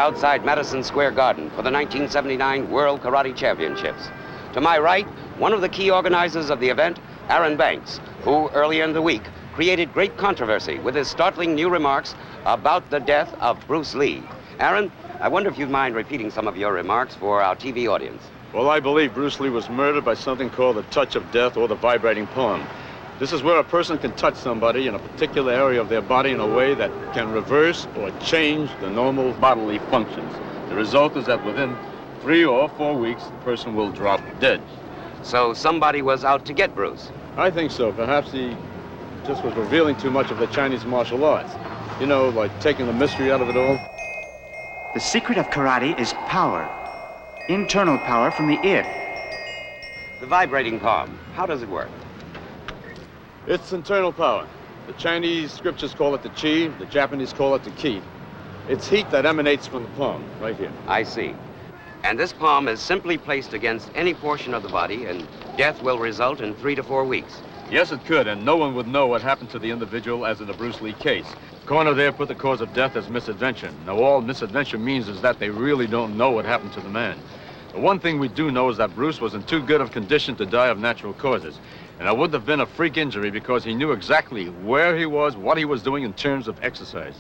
outside Madison Square Garden for the 1979 World Karate Championships. To my right, one of the key organizers of the event, Aaron Banks, who earlier in the week created great controversy with his startling new remarks about the death of Bruce Lee. Aaron, I wonder if you'd mind repeating some of your remarks for our TV audience. Well, I believe Bruce Lee was murdered by something called the touch of death or the vibrating palm. This is where a person can touch somebody in a particular area of their body in a way that can reverse or change the normal bodily functions. The result is that within 3 or 4 weeks, the person will drop dead. So somebody was out to get Bruce? I think so. Perhaps he just was revealing too much of the Chinese martial arts. You know, like taking the mystery out of it all. The secret of karate is power. Internal power from the ear. The vibrating palm, how does it work? It's internal power. The Chinese scriptures call it the chi, the Japanese call it the ki. It's heat that emanates from the palm, right here. I see. And this palm is simply placed against any portion of the body, and death will result in 3 to 4 weeks. Yes, it could, and no one would know what happened to the individual as in the Bruce Lee case. The coroner there put the cause of death as misadventure. Now, all misadventure means is that they really don't know what happened to the man. The one thing we do know is that Bruce was in too good of condition to die of natural causes. And it wouldn't have been a freak injury because he knew exactly where he was, what he was doing in terms of exercise.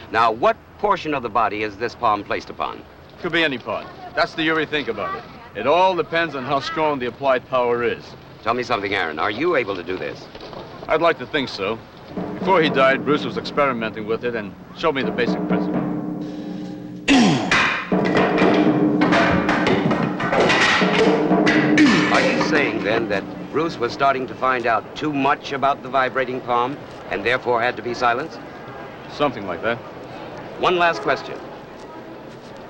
Now, what portion of the body is this palm placed upon? Could be any part. That's the way we think about it. It all depends on how strong the applied power is. Tell me something, Aaron. Are you able to do this? I'd like to think so. Before he died, Bruce was experimenting with it and showed me the basic principle. Are you saying, then, that Bruce was starting to find out too much about the vibrating palm and therefore had to be silenced? Something like that. One last question.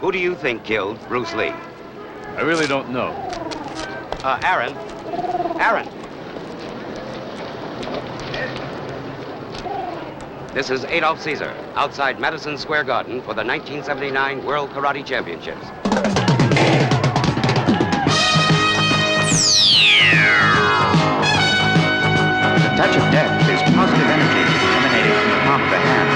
Who do you think killed Bruce Lee? I really don't know. Aaron. Aaron. This is Adolf Caesar, outside Madison Square Garden for the 1979 World Karate Championships. The touch of death is positive energy emanating from the palm of the hand.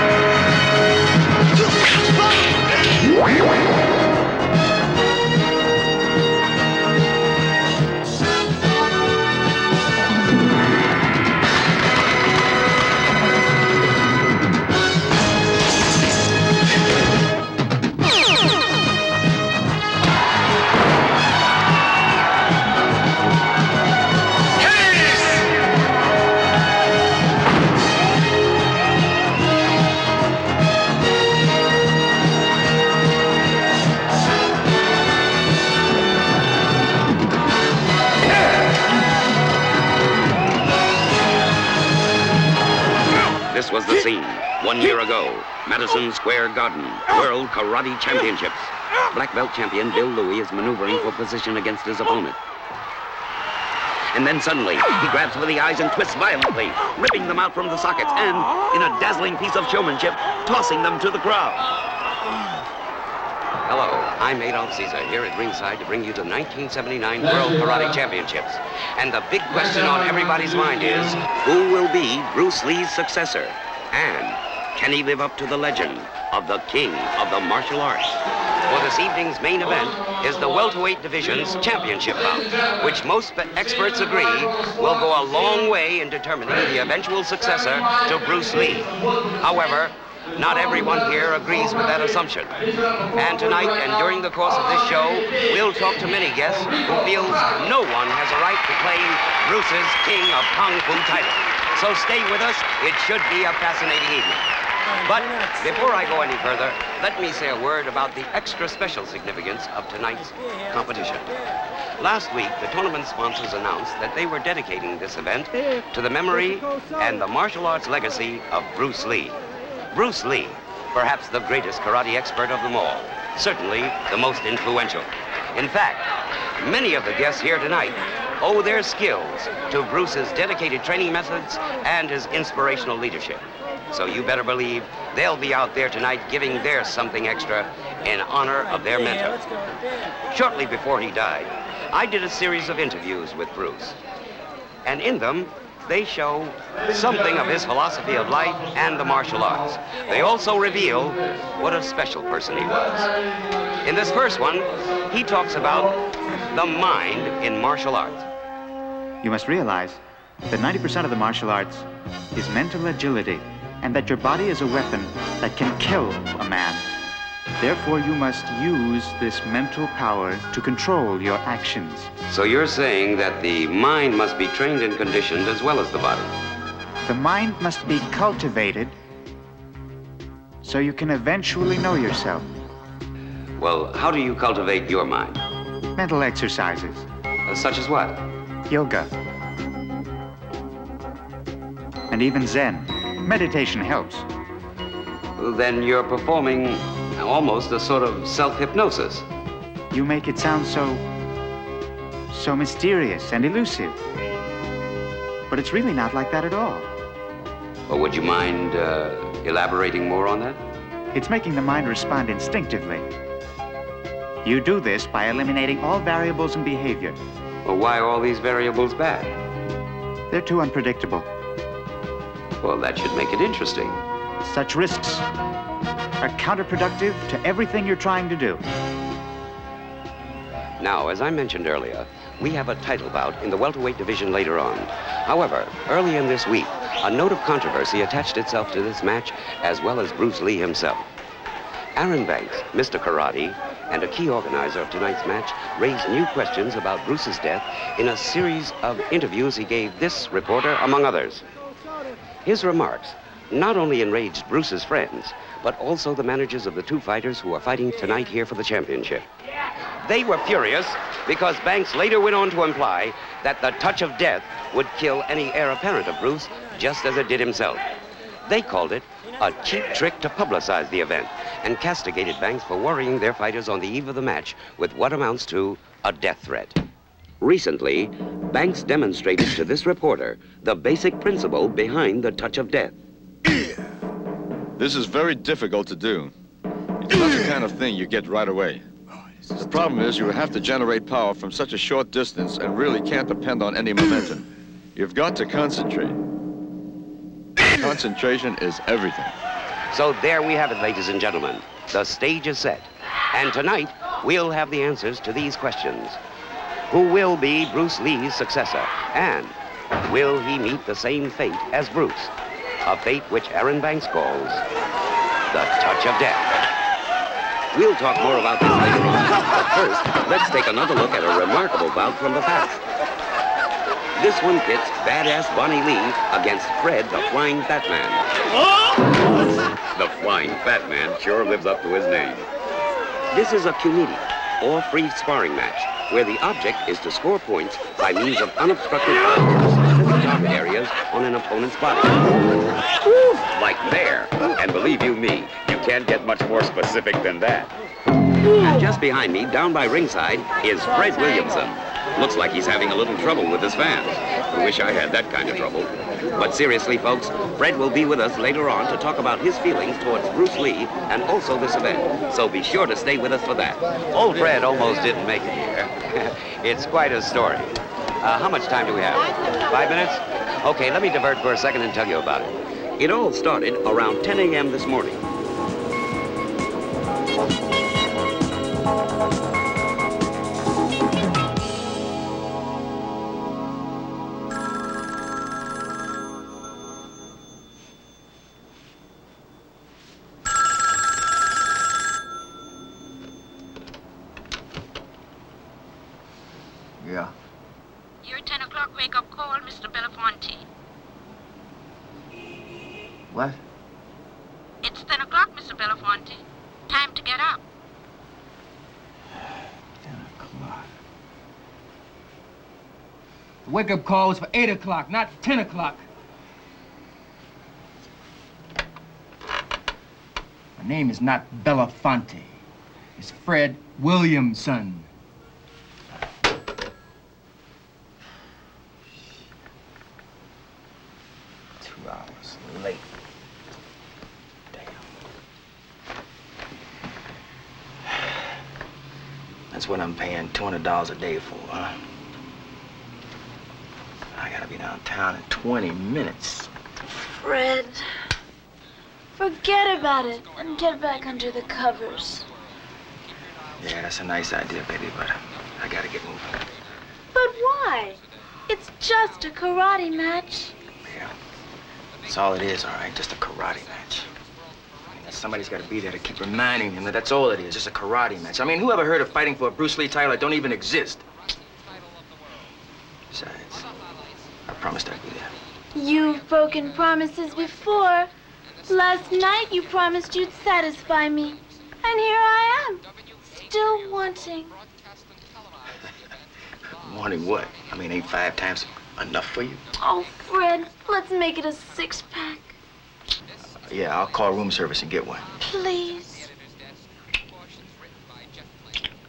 This was the scene 1 year ago, Madison Square Garden, World Karate Championships. Black belt champion Bill Louie is maneuvering for position against his opponent. And then suddenly, he grabs for the eyes and twists violently, ripping them out from the sockets and, in a dazzling piece of showmanship, tossing them to the crowd. Hello, I'm Adolf Caesar, here at ringside to bring you the 1979 World Karate Championships. And the big question on everybody's mind is, who will be Bruce Lee's successor? And can he live up to the legend of the king of the martial arts? For this evening's main event is the welterweight division's championship bout, which most experts agree will go a long way in determining the eventual successor to Bruce Lee. However, not everyone here agrees with that assumption. And tonight and during the course of this show, we'll talk to many guests who feels no one has a right to claim Bruce's King of Kung Fu title. So stay with us. It should be a fascinating evening. But before I go any further, let me say a word about the extra special significance of tonight's competition. Last week, the tournament sponsors announced that they were dedicating this event to the memory and the martial arts legacy of Bruce Lee. Bruce Lee, perhaps the greatest karate expert of them all, certainly the most influential. In fact, many of the guests here tonight owe their skills to Bruce's dedicated training methods and his inspirational leadership. So you better believe they'll be out there tonight giving their something extra in honor of their mentor. Shortly before he died, I did a series of interviews with Bruce. And in them, they show something of his philosophy of life and the martial arts. They also reveal what a special person he was. In this first one, he talks about the mind in martial arts. You must realize that 90% of the martial arts is mental agility, and that your body is a weapon that can kill a man. Therefore, you must use this mental power to control your actions. So you're saying that the mind must be trained and conditioned as well as the body? The mind must be cultivated so you can eventually know yourself. Well, how do you cultivate your mind? Mental exercises. Such as what? Yoga. And even Zen. Meditation helps. Then you're performing almost a sort of self-hypnosis. You make it sound so mysterious and elusive. But it's really not like that at all. Well, would you mind elaborating more on that? It's making the mind respond instinctively. You do this by eliminating all variables in behavior. Well, why are all these variables bad? They're too unpredictable. Well, that should make it interesting. Such risks are counterproductive to everything you're trying to do. Now, as I mentioned earlier, we have a title bout in the welterweight division later on. However, early in this week, a note of controversy attached itself to this match, as well as Bruce Lee himself. Aaron Banks, Mr. Karate, and a key organizer of tonight's match raised new questions about Bruce's death in a series of interviews he gave this reporter, among others. His remarks not only enraged Bruce's friends, but also the managers of the two fighters who are fighting tonight here for the championship. They were furious because Banks later went on to imply that the touch of death would kill any heir apparent of Bruce, just as it did himself. They called it a cheap trick to publicize the event and castigated Banks for worrying their fighters on the eve of the match with what amounts to a death threat. Recently, Banks demonstrated to this reporter the basic principle behind the touch of death. This is very difficult to do. It's not the kind of thing you get right away. The problem is you have to generate power from such a short distance and really can't depend on any momentum. You've got to concentrate. Concentration is everything. So there we have it, ladies and gentlemen. The stage is set. And tonight, we'll have the answers to these questions. Who will be Bruce Lee's successor? And will he meet the same fate as Bruce? A fate which Aaron Banks calls the touch of death. We'll talk more about this later on. But first, let's take another look at a remarkable bout from the past. This one pits badass Bonnie Lee against Fred, the Flying Fat Man. The Flying Fat Man sure lives up to his name. This is a comedian, or free sparring match, where the object is to score points by means of unobstructed fire to specific target areas on an opponent's body. Like there. And believe you me, you can't get much more specific than that. And just behind me, down by ringside, is Fred Williamson. Looks like he's having a little trouble with his fans. I wish I had that kind of trouble. But seriously, folks, Fred will be with us later on to talk about his feelings towards Bruce Lee and also this event. So be sure to stay with us for that. Old Fred almost didn't make it here. It's quite a story. How much time do we have? 5 minutes? Okay, let me divert for a second and tell you about it. It all started around 10 a.m. this morning. Yeah. Your 10 o'clock wake-up call, Mr. Belafonte. What? It's 10 o'clock, Mr. Belafonte. Time to get up. 10 o'clock. The wake-up call was for 8 o'clock, not 10 o'clock. My name is not Belafonte. It's Fred Williamson. 2 hours late. Damn. That's what I'm paying $200 a day for, huh? I I gotta be downtown in 20 minutes. Fred, forget about it and get back under the covers. Yeah, that's a nice idea, baby, but I gotta get moving. But why? It's just a karate match. Yeah, that's all it is, all right? Just a karate match. I mean, somebody's gotta be there to keep reminding them that that's all it is, just a karate match. I mean, who ever heard of fighting for a Bruce Lee title that don't even exist? Besides, I promised I'd be there. You've broken promises before. Last night you promised you'd satisfy me. And here I am, still wanting. Wanting what? I mean, ain't 5 times enough for you? Oh, Fred, let's make it a 6-pack. Yeah, I'll call room service and get one. Please.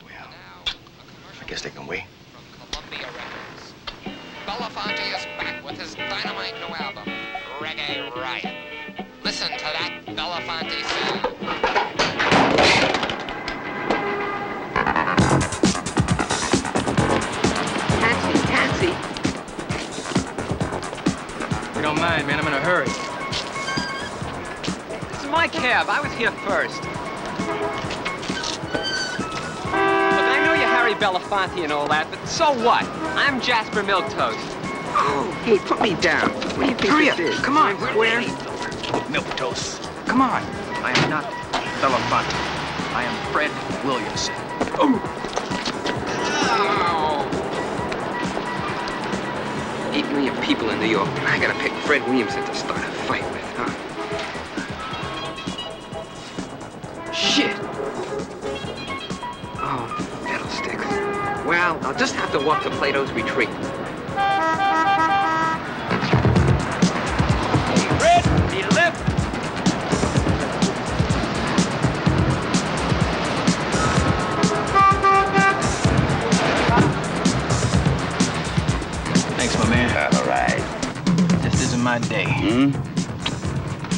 Well, I guess they can wait. Belafonte is back with his dynamite new album, Reggae Riot. Listen to that Belafonte sound. Taxi. If you don't mind, man, I'm in a hurry. It's my cab. I was here first. Look, I know you're Harry Belafonte and all that, but so what? I'm Jasper Milquetoast. Oh, hey, put me down. What do you think Hurry this up. is? Come on, Square? Milquetoast. Come on. I am not Belafonte. I am Fred Williamson. Oh. 8 million people in New York. I gotta pick Fred Williamson to start a fight with, huh? Shit. Oh, fiddlesticks. Well, I'll just have to walk to Plato's Retreat. Hey, Fred, need a lift? Thanks, my man. All right. This isn't my day.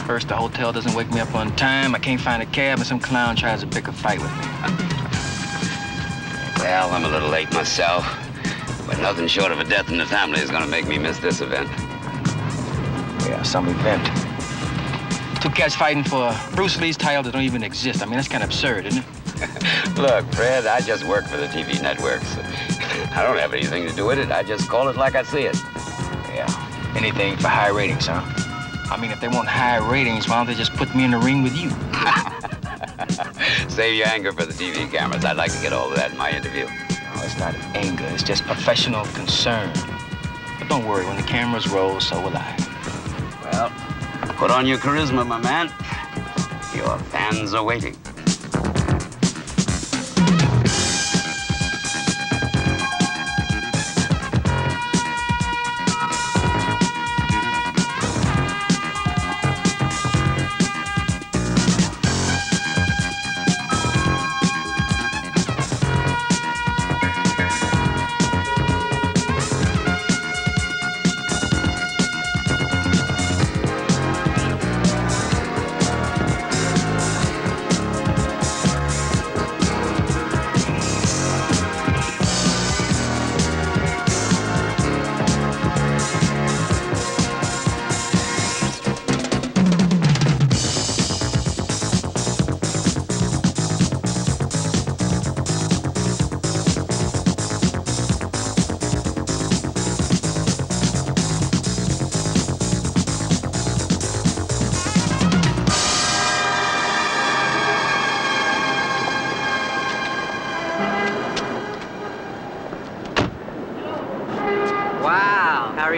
First, the hotel doesn't wake me up on time. I can't find a cab, and some clown tries to pick a fight with me. Well, I'm a little late myself, but nothing short of a death in the family is gonna make me miss this event. Yeah, some event. 2 cats fighting for Bruce Lee's title that don't even exist. I mean, that's kind of absurd, isn't it? Look, Fred, I just work for the TV networks. I don't have anything to do with it. I just call it like I see it. Yeah, anything for high ratings, huh? I mean, if they want high ratings, why don't they just put me in the ring with you? Save your anger for the TV cameras. I'd like to get all of that in my interview. No, it's not anger. It's just professional concern. But don't worry, when the cameras roll, so will I. Well, put on your charisma, my man. Your fans are waiting.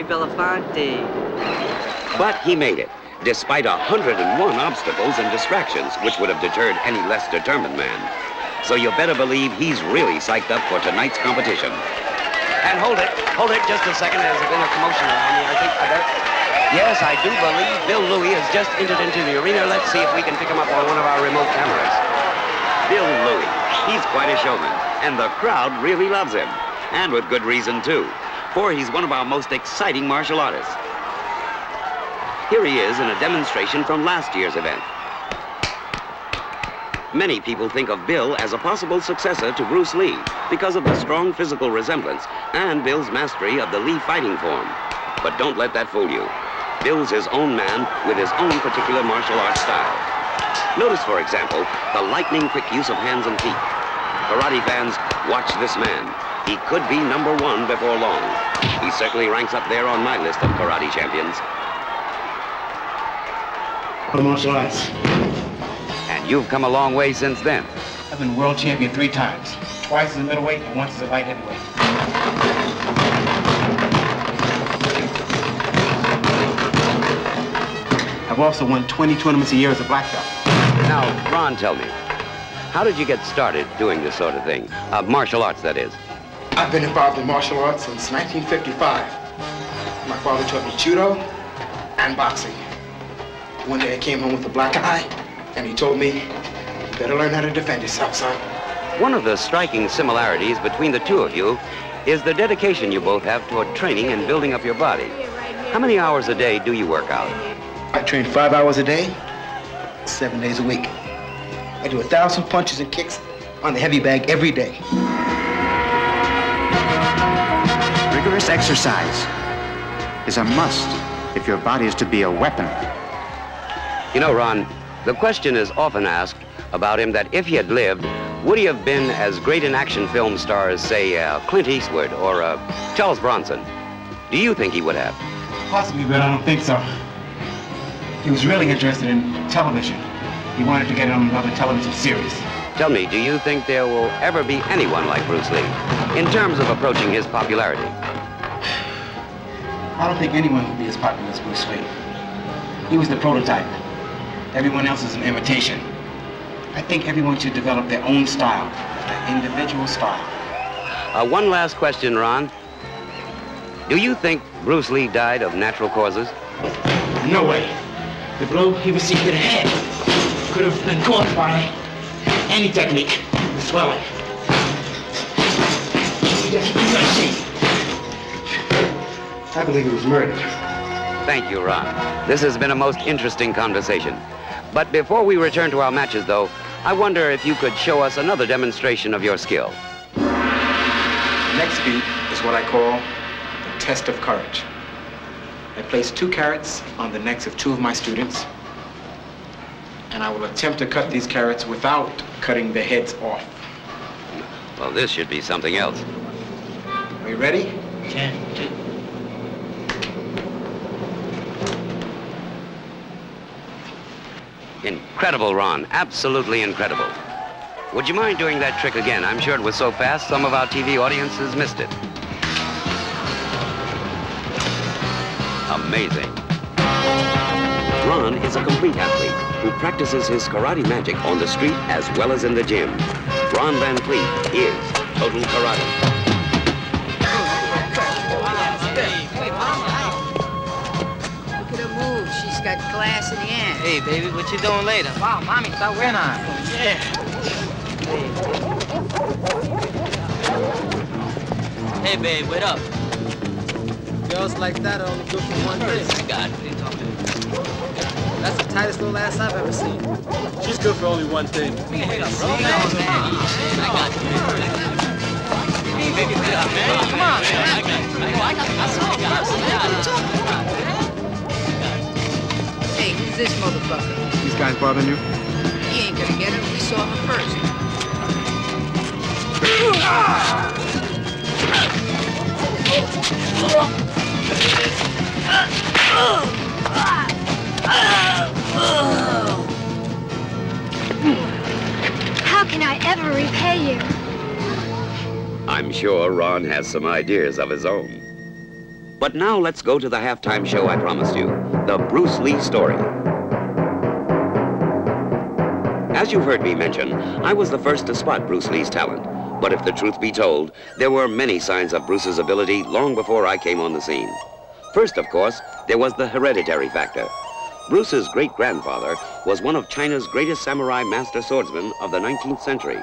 Belafonte. But he made it, despite 101 obstacles and distractions, which would have deterred any less determined man. So you better believe he's really psyched up for tonight's competition. And hold it just a second. There's been a commotion around me. I think I better... Yes, I do believe Bill Louie has just entered into the arena. Let's see if we can pick him up on one of our remote cameras. Bill Louie, he's quite a showman, and the crowd really loves him. And with good reason, too, for he's one of our most exciting martial artists. Here he is in a demonstration from last year's event. Many people think of Bill as a possible successor to Bruce Lee because of the strong physical resemblance and Bill's mastery of the Lee fighting form. But don't let that fool you. Bill's his own man with his own particular martial arts style. Notice, for example, the lightning-quick use of hands and feet. Karate fans, watch this man. He could be #1 before long. He certainly ranks up there on my list of karate champions. For martial arts. And you've come a long way since then. I've been world champion 3 times. Twice as a middleweight and once as a light heavyweight. I've also won 20 tournaments a year as a black belt. Now, Ron, tell me, how did you get started doing this sort of thing? Martial arts, that is. I've been involved in martial arts since 1955. My father taught me judo and boxing. One day I came home with a black eye, and he told me, you better learn how to defend yourself, son. One of the striking similarities between the two of you is the dedication you both have toward training and building up your body. How many hours a day do you work out? I train 5 hours a day, 7 days a week. I do 1,000 punches and kicks on the heavy bag every day. Rigorous exercise is a must if your body is to be a weapon. You know, Ron, the question is often asked about him that if he had lived, would he have been as great an action film star as, say, Clint Eastwood or Charles Bronson? Do you think he would have? Possibly, but I don't think so. He was really interested in television. He wanted to get on another television series. Tell me, do you think there will ever be anyone like Bruce Lee in terms of approaching his popularity? I don't think anyone will be as popular as Bruce Lee. He was the prototype. Everyone else is an imitation. I think everyone should develop their own style, their individual style. One last question, Ron. Do you think Bruce Lee died of natural causes? No way. The blow he received to the head could have been caused by any technique, the swelling. I believe he was murdered. Thank you, Ron. This has been a most interesting conversation. But before we return to our matches, though, I wonder if you could show us another demonstration of your skill. Next beat is what I call the test of courage. I place 2 carrots on the necks of 2 of my students, and I will attempt to cut these carrots without cutting their heads off. Well, this should be something else. Are you ready? Yeah. Incredible, Ron. Absolutely incredible. Would you mind doing that trick again? I'm sure it was so fast, some of our TV audiences missed it. Amazing. Ron is a complete athlete who practices his karate magic on the street as well as in the gym. Ron Van Cleef is Total Karate. Look at her move. She's got class in the end. Hey, baby, what you doing later? Wow, mommy, start wearing on. Yeah. Hey, babe, wait up. Girls like that are only good for one thing. God, what are you talking about? That's the tightest little ass I've ever seen. She's good for only one thing. Hey, bro, man. I got you. Hey, baby, wait up, man. Come on, man. I got you. I saw you. Hey, who's this motherfucker? These guys bothering you? He ain't gonna get her. We saw her first. How can I ever repay you? I'm sure Ron has some ideas of his own. But now let's go to the halftime show I promised you, the Bruce Lee story. As you've heard me mention, I was the first to spot Bruce Lee's talent. But if the truth be told, there were many signs of Bruce's ability long before I came on the scene. First, of course, there was the hereditary factor. Bruce's great-grandfather was one of China's greatest samurai master swordsmen of the 19th century.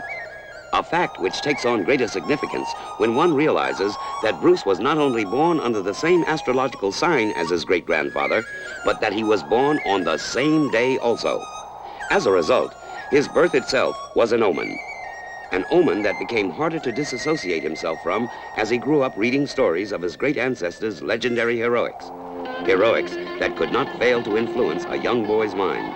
A fact which takes on greater significance when one realizes that Bruce was not only born under the same astrological sign as his great-grandfather, but that he was born on the same day also. As a result, his birth itself was an omen. an omen that became harder to disassociate himself from as he grew up reading stories of his great ancestors' legendary heroics. Heroics that could not fail to influence a young boy's mind.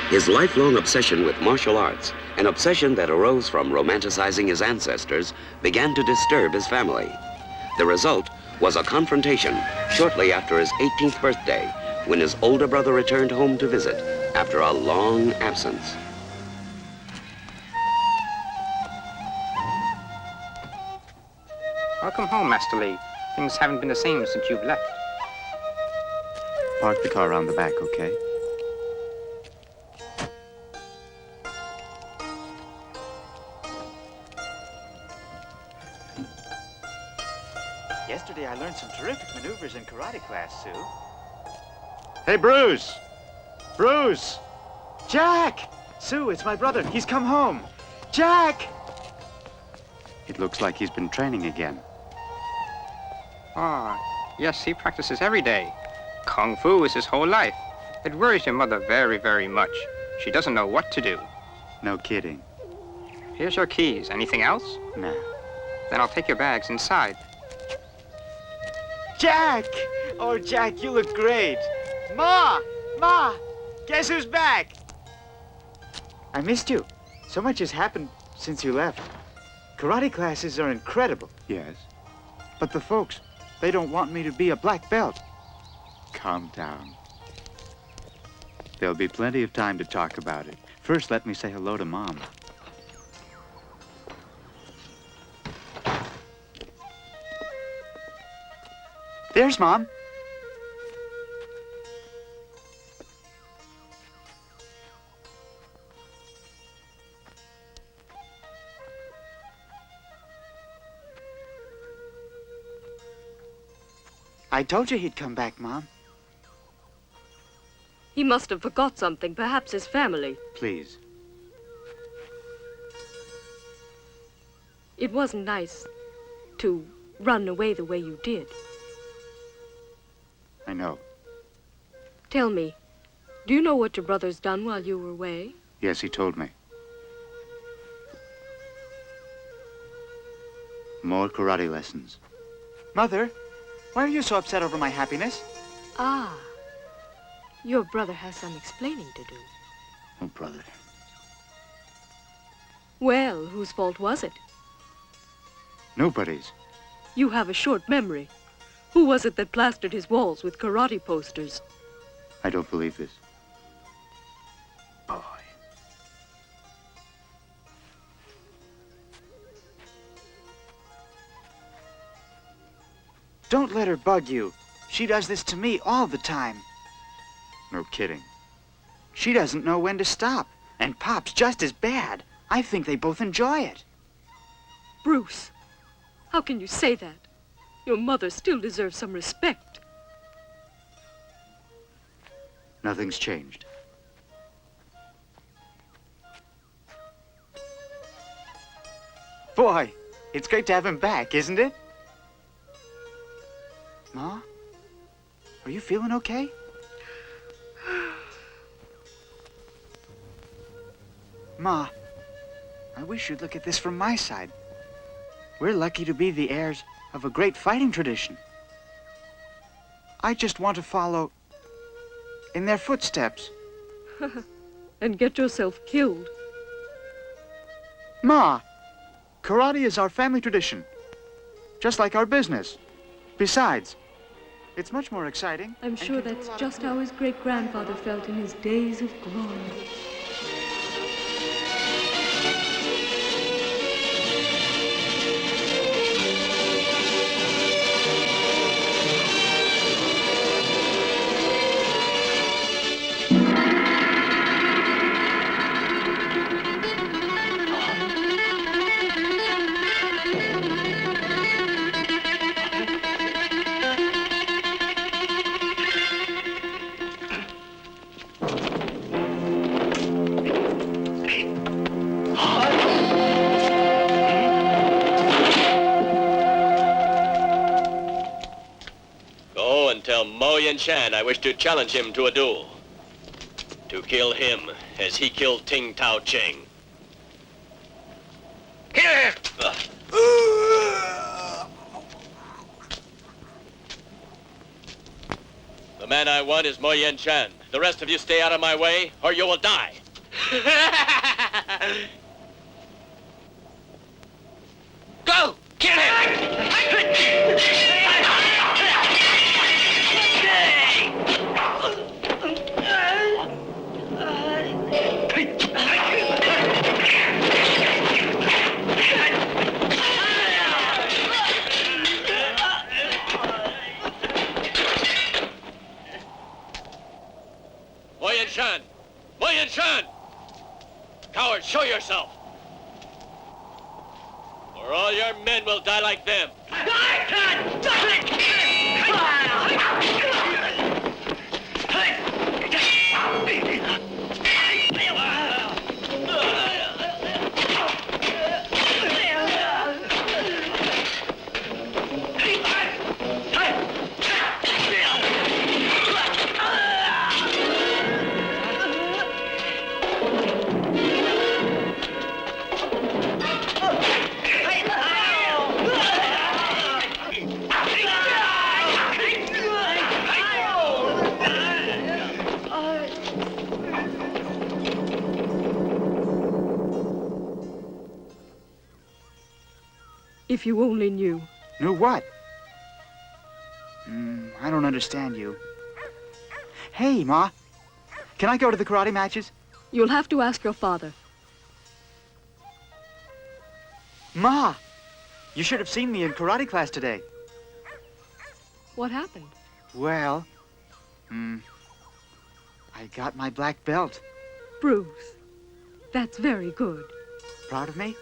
His lifelong obsession with martial arts, an obsession that arose from romanticizing his ancestors, began to disturb his family. The result was a confrontation shortly after his 18th birthday, when his older brother returned home to visit after a long absence. Welcome home, Master Lee. Things haven't been the same since you've left. Park the car around the back, okay? Yesterday I learned some terrific maneuvers in karate class, Sue. Hey, Bruce! Bruce! Jack! Sue, it's my brother. He's come home. Jack! It looks like he's been training again. Ah, yes, he practices every day. Kung Fu is his whole life. It worries your mother very, very much. She doesn't know what to do. No kidding. Here's your keys. Anything else? No. Then I'll take your bags inside. Jack! Oh, Jack, you look great. Ma! Ma! Guess who's back? I missed you. So much has happened since you left. Karate classes are incredible. Yes. But the folks, they don't want me to be a black belt. Calm down. There'll be plenty of time to talk about it. First, let me say hello to Mom. There's Mom. I told you he'd come back, Mom. He must have forgot something, perhaps his family. Please. It wasn't nice to run away the way you did. I know. Tell me, do you know what your brother's done while you were away? Yes, he told me. More karate lessons. Mother, why are you so upset over my happiness? Ah, your brother has some explaining to do. Oh, brother. Well, whose fault was it? Nobody's. You have a short memory. Who was it that plastered his walls with karate posters? I don't believe this. Don't let her bug you. She does this to me all the time. No kidding. She doesn't know when to stop. And Pop's just as bad. I think they both enjoy it. Bruce, how can you say that? Your mother still deserves some respect. Nothing's changed. Boy, it's great to have him back, isn't it? Ma? Are you feeling okay? Ma, I wish you'd look at this from my side. We're lucky to be the heirs of a great fighting tradition. I just want to follow in their footsteps. And get yourself killed. Ma, karate is our family tradition, just like our business. Besides, it's much more exciting. I'm sure that's just how his great-grandfather felt in his days of glory. Chan, I wish to challenge him to a duel. To kill him as he killed Ting Tao Cheng. Kill him! The man I want is Mo Yen Chan. The rest of you stay out of my way, or you will die. Go! Kill him! Mo Yen Chan! Coward, show yourself! Or all your men will die like them. If you only knew. Knew what? I don't understand you. Hey, Ma. Can I go to the karate matches? You'll have to ask your father. Ma! You should have seen me in karate class today. What happened? Well, I got my black belt. Bruce, that's very good. Proud of me?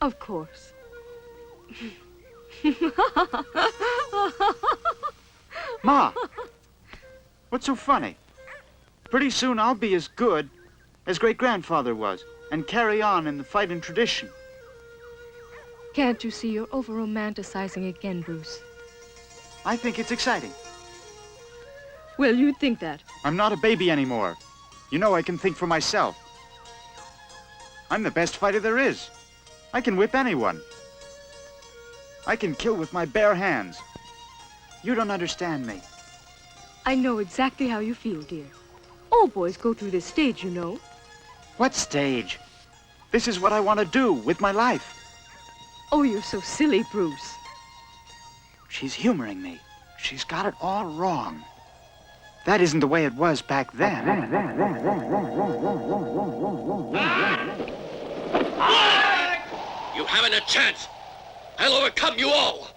Of course. Ma! What's so funny? Pretty soon I'll be as good as great-grandfather was and carry on in the fighting tradition. Can't you see you're over-romanticizing again, Bruce? I think it's exciting. Well, you'd think that. I'm not a baby anymore. You know I can think for myself. I'm the best fighter there is. I can whip anyone. I can kill with my bare hands. You don't understand me. I know exactly how you feel, dear. All boys go through this stage, you know. What stage? This is what I want to do with my life. Oh, you're so silly, Bruce. She's humoring me. She's got it all wrong. That isn't the way it was back then. You haven't a chance. I'll overcome you all.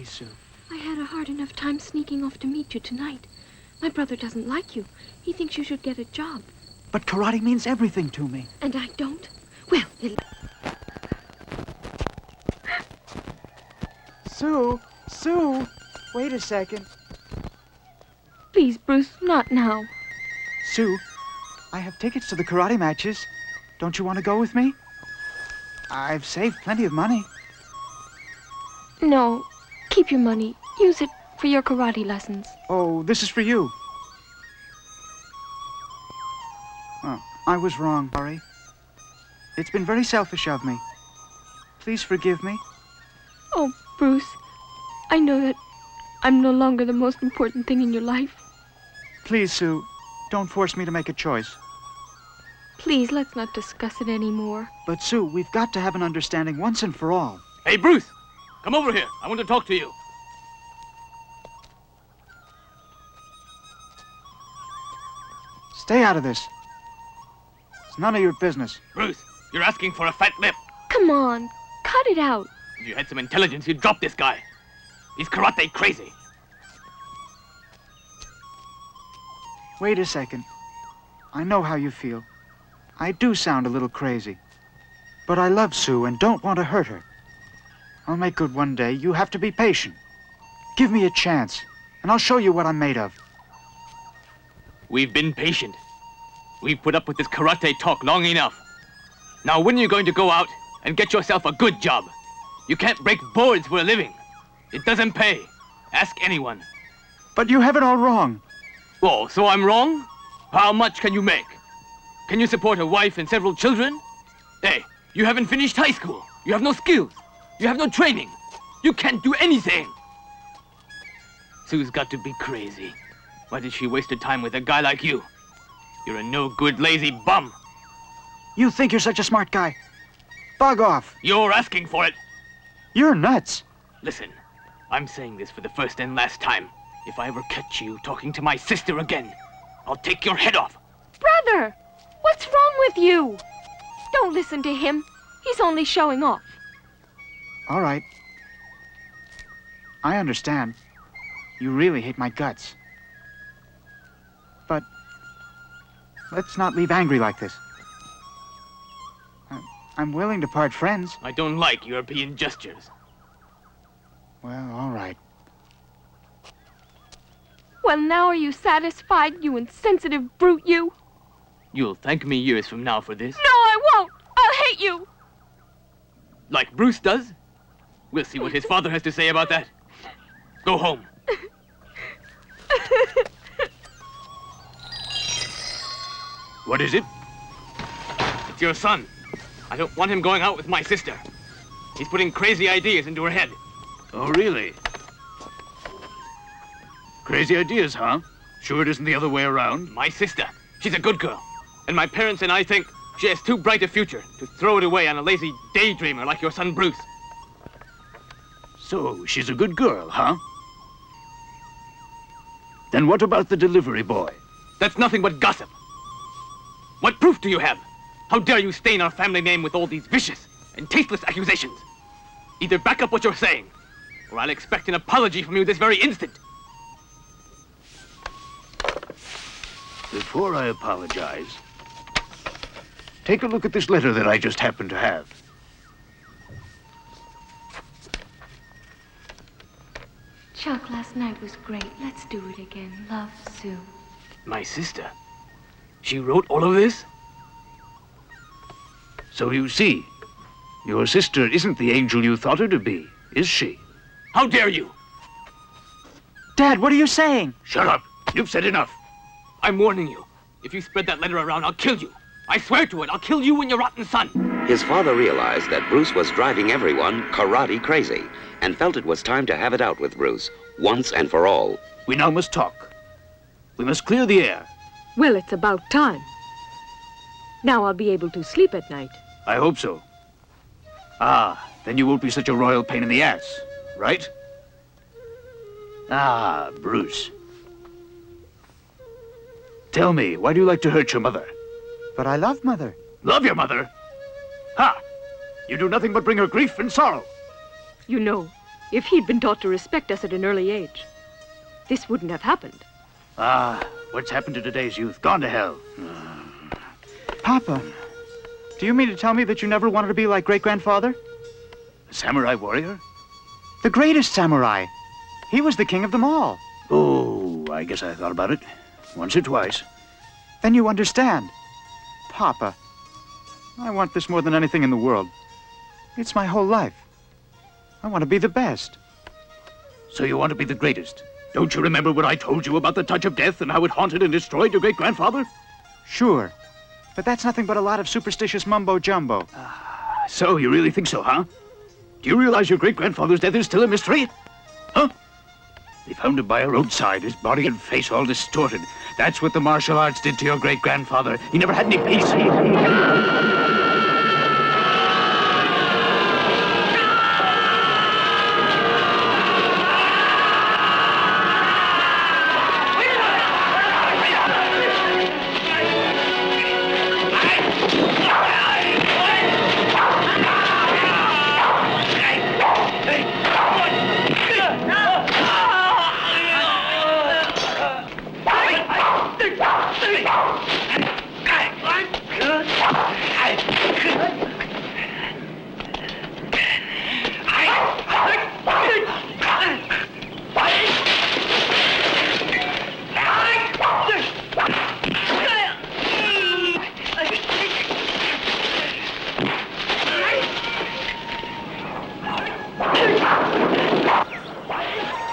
Sue. I had a hard enough time sneaking off to meet you tonight. My brother doesn't like you. He thinks you should get a job. But karate means everything to me. And I don't? Well, Sue, wait a second. Please, Bruce, not now. Sue, I have tickets to the karate matches. Don't you want to go with me? I've saved plenty of money. No. Keep your money. Use it for your karate lessons. Oh, this is for you. Oh, I was wrong, sorry. It's been very selfish of me. Please forgive me. Oh, Bruce, I know that I'm no longer the most important thing in your life. Please, Sue, don't force me to make a choice. Please, let's not discuss it anymore. But, Sue, we've got to have an understanding once and for all. Hey, Bruce! Come over here. I want to talk to you. Stay out of this. It's none of your business. Bruce, you're asking for a fat lip. Come on, cut it out. If you had some intelligence, you'd drop this guy. He's karate crazy. Wait a second. I know how you feel. I do sound a little crazy. But I love Sue and don't want to hurt her. I'll make good one day. You have to be patient. Give me a chance, and I'll show you what I'm made of. We've been patient. We've put up with this karate talk long enough. Now, when are you going to go out and get yourself a good job? You can't break boards for a living. It doesn't pay. Ask anyone. But you have it all wrong. Oh, so I'm wrong? How much can you make? Can you support a wife and several children? Hey, you haven't finished high school. You have no skills. You have no training. You can't do anything. Sue's got to be crazy. Why did she waste her time with a guy like you? You're a no-good, lazy bum. You think you're such a smart guy? Bug off. You're asking for it. You're nuts. Listen, I'm saying this for the first and last time. If I ever catch you talking to my sister again, I'll take your head off. Brother, what's wrong with you? Don't listen to him. He's only showing off. All right. I understand. You really hate my guts. But let's not leave angry like this. I'm willing to part friends. I don't like European gestures. Well, all right. Well, now are you satisfied, you insensitive brute, you? You'll thank me years from now for this. No, I won't! I'll hate you! Like Bruce does? We'll see what his father has to say about that. Go home. What is it? It's your son. I don't want him going out with my sister. He's putting crazy ideas into her head. Oh, really? Crazy ideas, huh? Sure it isn't the other way around? My sister. She's a good girl. And my parents and I think she has too bright a future to throw it away on a lazy daydreamer like your son Bruce. So, she's a good girl, huh? Then what about the delivery boy? That's nothing but gossip. What proof do you have? How dare you stain our family name with all these vicious and tasteless accusations? Either back up what you're saying, or I'll expect an apology from you this very instant. Before I apologize, take a look at this letter that I just happened to have. Chuck, last night was great. Let's do it again. Love, Sue. My sister? She wrote all of this? So you see, your sister isn't the angel you thought her to be, is she? How dare you? Dad, what are you saying? Shut up. You've said enough. I'm warning you. If you spread that letter around, I'll kill you. I swear to it, I'll kill you and your rotten son. His father realized that Bruce was driving everyone karate crazy and felt it was time to have it out with Bruce, once and for all. We now must talk. We must clear the air. Well, it's about time. Now I'll be able to sleep at night. I hope so. Ah, then you won't be such a royal pain in the ass, right? Ah, Bruce. Tell me, why do you like to hurt your mother? But I love Mother. Love your mother? Ha! You do nothing but bring her grief and sorrow. You know, if he'd been taught to respect us at an early age, this wouldn't have happened. Ah, what's happened to today's youth? Gone to hell. Papa, do you mean to tell me that you never wanted to be like great-grandfather? A samurai warrior? The greatest samurai. He was the king of them all. Oh, I guess I thought about it. Once or twice. Then you understand. Papa, I want this more than anything in the world. It's my whole life. I want to be the best. So you want to be the greatest? Don't you remember what I told you about the touch of death and how it haunted and destroyed your great-grandfather? Sure. But that's nothing but a lot of superstitious mumbo-jumbo. So you really think so, huh? Do you realize your great-grandfather's death is still a mystery? Huh? They found him by a roadside, his body and face all distorted. That's what the martial arts did to your great-grandfather. He never had any peace.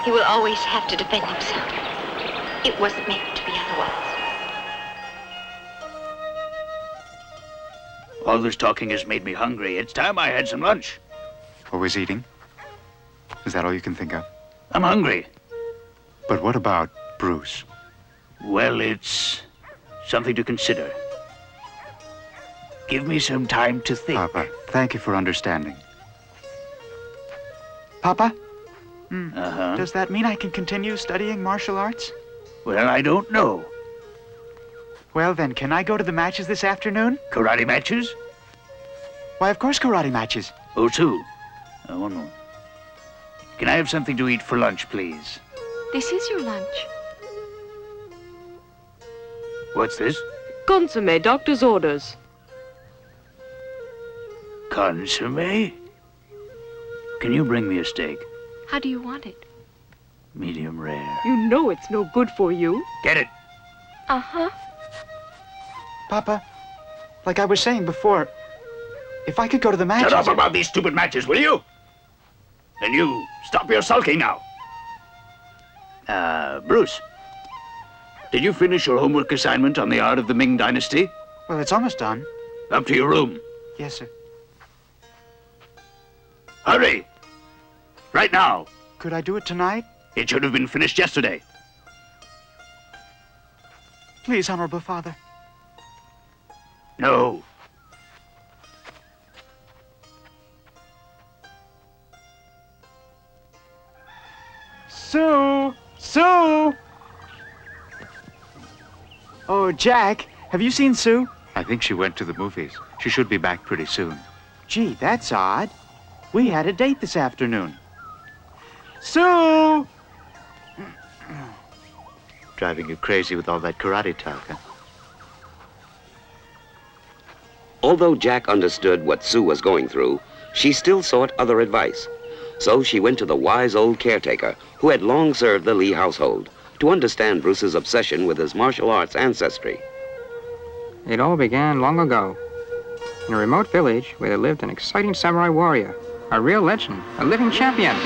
He will always have to defend himself. It wasn't meant to be otherwise. All this talking has made me hungry. It's time I had some lunch. Always eating? Is that all you can think of? I'm hungry. But what about Bruce? Well, it's something to consider. Give me some time to think. Papa, thank you for understanding. Papa? Uh-huh. Does that mean I can continue studying martial arts? Well, I don't know. Well, then, can I go to the matches this afternoon? Karate matches? Why, of course, karate matches. Oh, two. One more. Can I have something to eat for lunch, please? This is your lunch. What's this? Consomme, doctor's orders. Consomme? Can you bring me a steak? How do you want it? Medium rare. You know it's no good for you. Get it. Uh-huh. Papa, like I was saying before, if I could go to the matches... Shut up about these stupid matches, will you? And you, stop your sulking now. Bruce, did you finish your homework assignment on the art of the Ming Dynasty? Well, it's almost done. Up to your room. Yes, sir. Hurry! Right now. Could I do it tonight? It should have been finished yesterday. Please, Honorable Father. No. Sue! Sue! Oh, Jack, have you seen Sue? I think she went to the movies. She should be back pretty soon. Gee, that's odd. We had a date this afternoon. Sue! Driving you crazy with all that karate talk, huh? Although Jack understood what Sue was going through, she still sought other advice. So she went to the wise old caretaker, who had long served the Lee household, to understand Bruce's obsession with his martial arts ancestry. It all began long ago, in a remote village where there lived an exciting samurai warrior, a real legend, a living champion.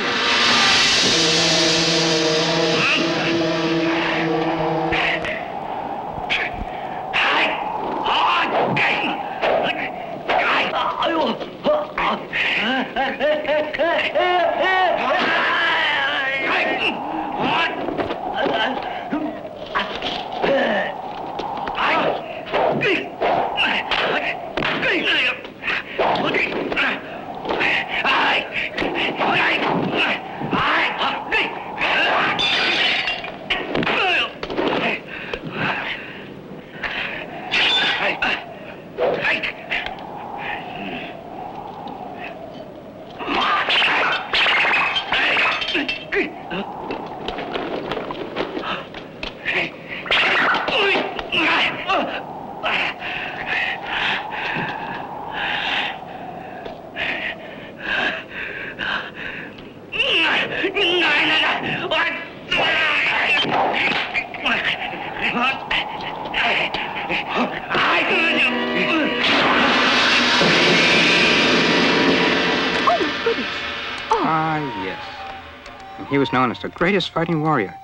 He was known as the greatest fighting warrior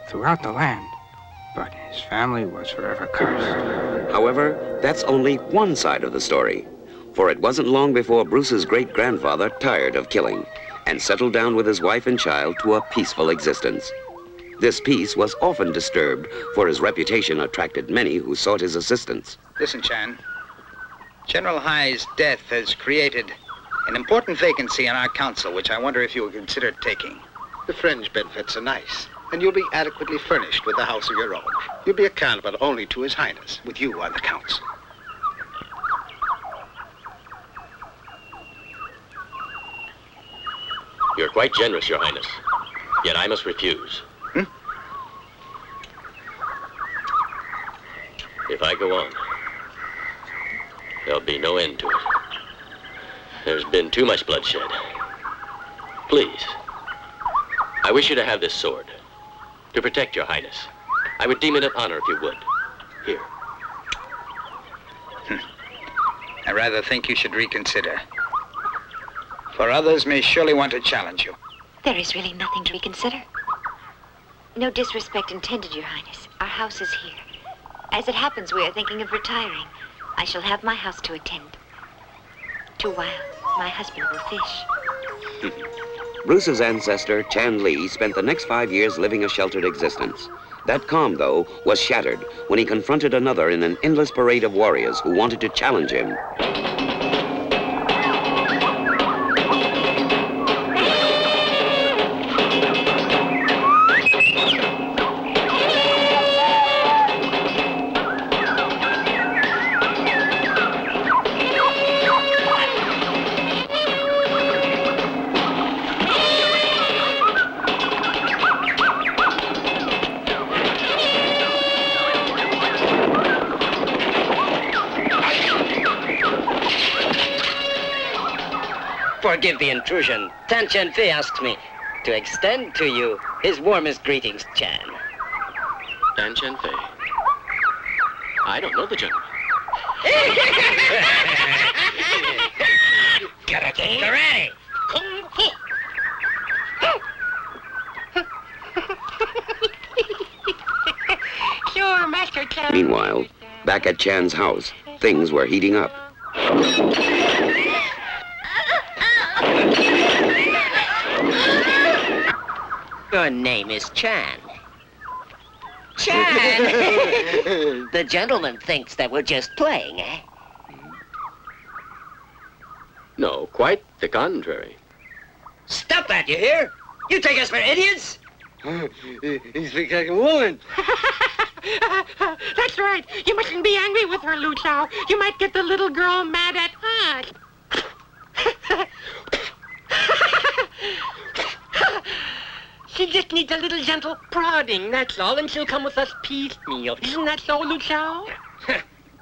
throughout the land, but his family was forever cursed. However, that's only one side of the story, for it wasn't long before Bruce's great-grandfather tired of killing and settled down with his wife and child to a peaceful existence. This peace was often disturbed, for his reputation attracted many who sought his assistance. Listen, Chan. General Hai's death has created an important vacancy on our council, which I wonder if you would consider taking. The fringe benefits are nice, and you'll be adequately furnished with a house of your own. You'll be accountable only to His Highness, with you on the council. You're quite generous, Your Highness. Yet I must refuse. If I go on, there'll be no end to it. There's been too much bloodshed. Please. I wish you to have this sword, to protect Your Highness. I would deem it an honor if you would. Here. I rather think you should reconsider. For others may surely want to challenge you. There is really nothing to reconsider. No disrespect intended, Your Highness. Our house is here. As it happens, we are thinking of retiring. I shall have my house to attend to while my husband will fish. Bruce's ancestor, Chan Lee, spent the next 5 years living a sheltered existence. That calm, though, was shattered when he confronted another in an endless parade of warriors who wanted to challenge him. Forgive the intrusion. Tan Chen Fei asked me to extend to you his warmest greetings, Chan. Tan Chen Fei. I don't know the gentleman. Karate! Kung Fu! Sure, Master Chan. Meanwhile, back at Chan's house, things were heating up. Your name is Chan. Chad! The gentleman thinks that we're just playing, eh? No, quite the contrary. Stop that, you hear? You take us for idiots? He's like a woman. That's right. You mustn't be angry with her, Lucho. You might get the little girl mad at us. She just needs a little gentle prodding, that's all, and she'll come with us piecemeal. Isn't that so, Lucho?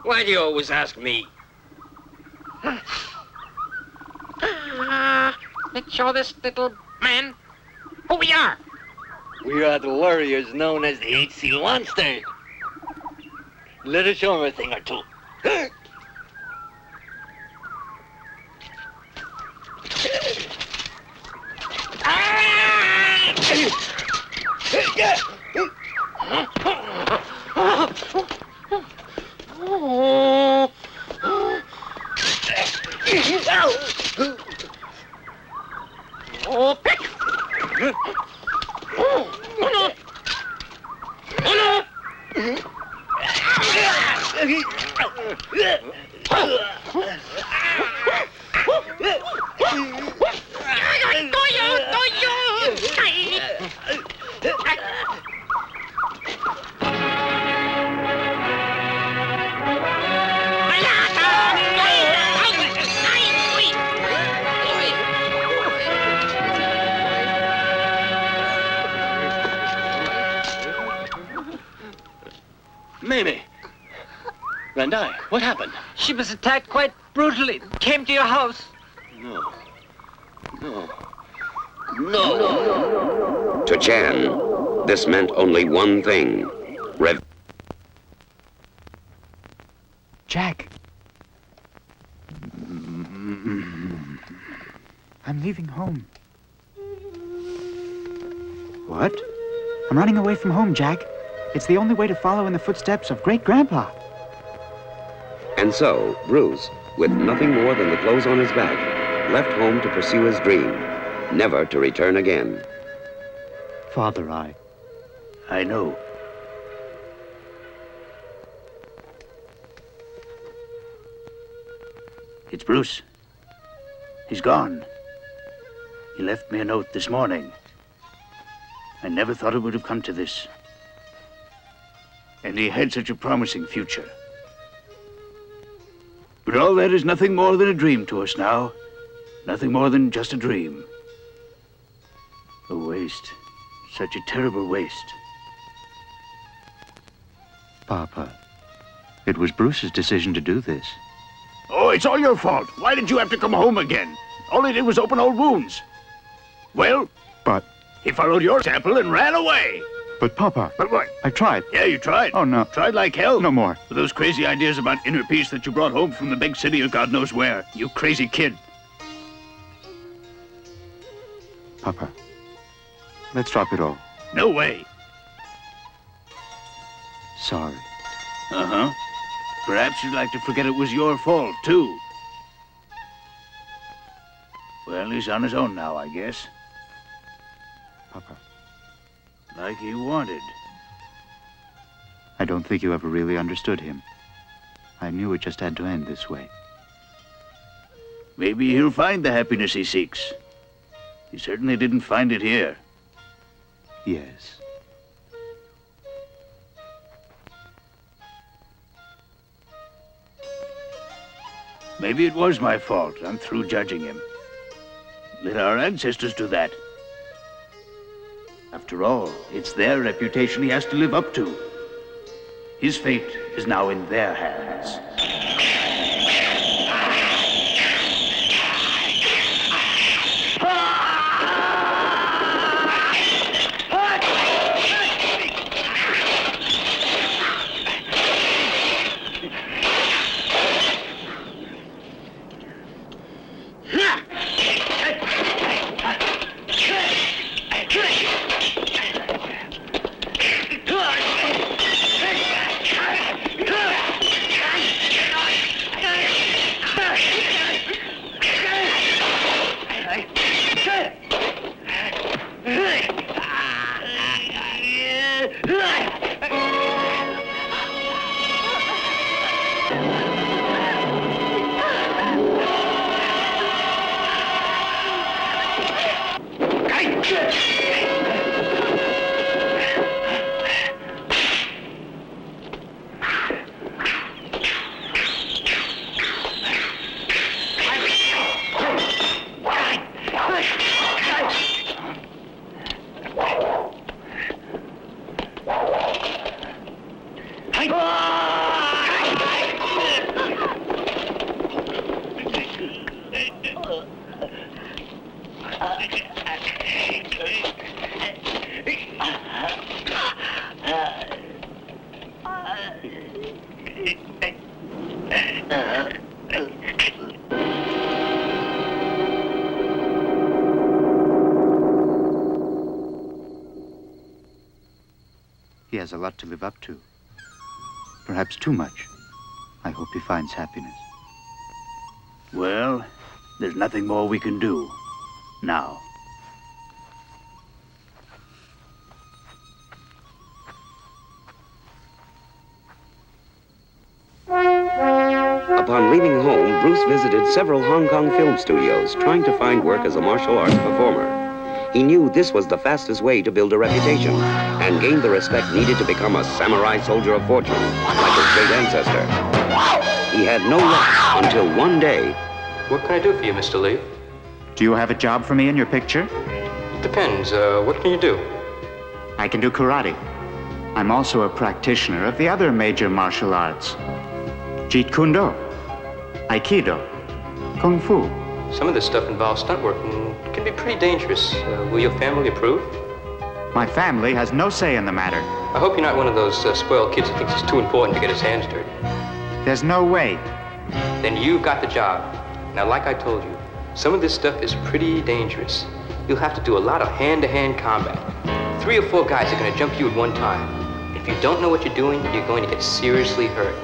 Why do you always ask me? Let's show this little man who we are. We are the warriors known as the HC Monsters. Let us show him a thing or two. Mamie! Randai, what happened? She was attacked quite brutally. Came to your house. No. To Jan, this meant only one thing. Jack. I'm leaving home. What? I'm running away from home, Jack. It's the only way to follow in the footsteps of Great-Grandpa. And so, Bruce, with nothing more than the clothes on his back, left home to pursue his dream, never to return again. Father, I know. It's Bruce. He's gone. He left me a note this morning. I never thought it would have come to this. And he had such a promising future. But all that is nothing more than a dream to us now. Nothing more than just a dream. A waste. Such a terrible waste. Papa, it was Bruce's decision to do this. Oh, it's all your fault. Why did you have to come home again? All he did was open old wounds. Well? But... he followed your example and ran away. But, Papa... But what? I tried. Yeah, you tried. Oh, no. Tried like hell. No more. With those crazy ideas about inner peace that you brought home from the big city or God knows where. You crazy kid. Papa, let's drop it all. No way. Sorry. Uh-huh. Perhaps you'd like to forget it was your fault, too. Well, he's on his own now, I guess. Papa. Like he wanted. I don't think you ever really understood him. I knew it just had to end this way. Maybe he'll find the happiness he seeks. He certainly didn't find it here. Yes. Maybe it was my fault. I'm through judging him. Let our ancestors do that. After all, it's their reputation he has to live up to. His fate is now in their hands. He has a lot to live up to. Perhaps too much. I hope he finds happiness. Well, there's nothing more we can do now. Upon leaving home, Bruce visited several Hong Kong film studios, trying to find work as a martial arts performer. He knew this was the fastest way to build a reputation and gain the respect needed to become a samurai soldier of fortune, like his great ancestor. He had no luck until one day. What can I do for you, Mr. Lee? Do you have a job for me in your picture? Depends. What can you do? I can do karate. I'm also a practitioner of the other major martial arts. Jeet Kune Do, Aikido, Kung Fu. Some of this stuff involves stunt work and can be pretty dangerous. Will your family approve? My family has no say in the matter. I hope you're not one of those spoiled kids who thinks it's too important to get his hands dirty. There's no way. Then you've got the job. Now, like I told you, some of this stuff is pretty dangerous. You'll have to do a lot of hand-to-hand combat. 3 or 4 guys are going to jump you at one time. If you don't know what you're doing, you're going to get seriously hurt.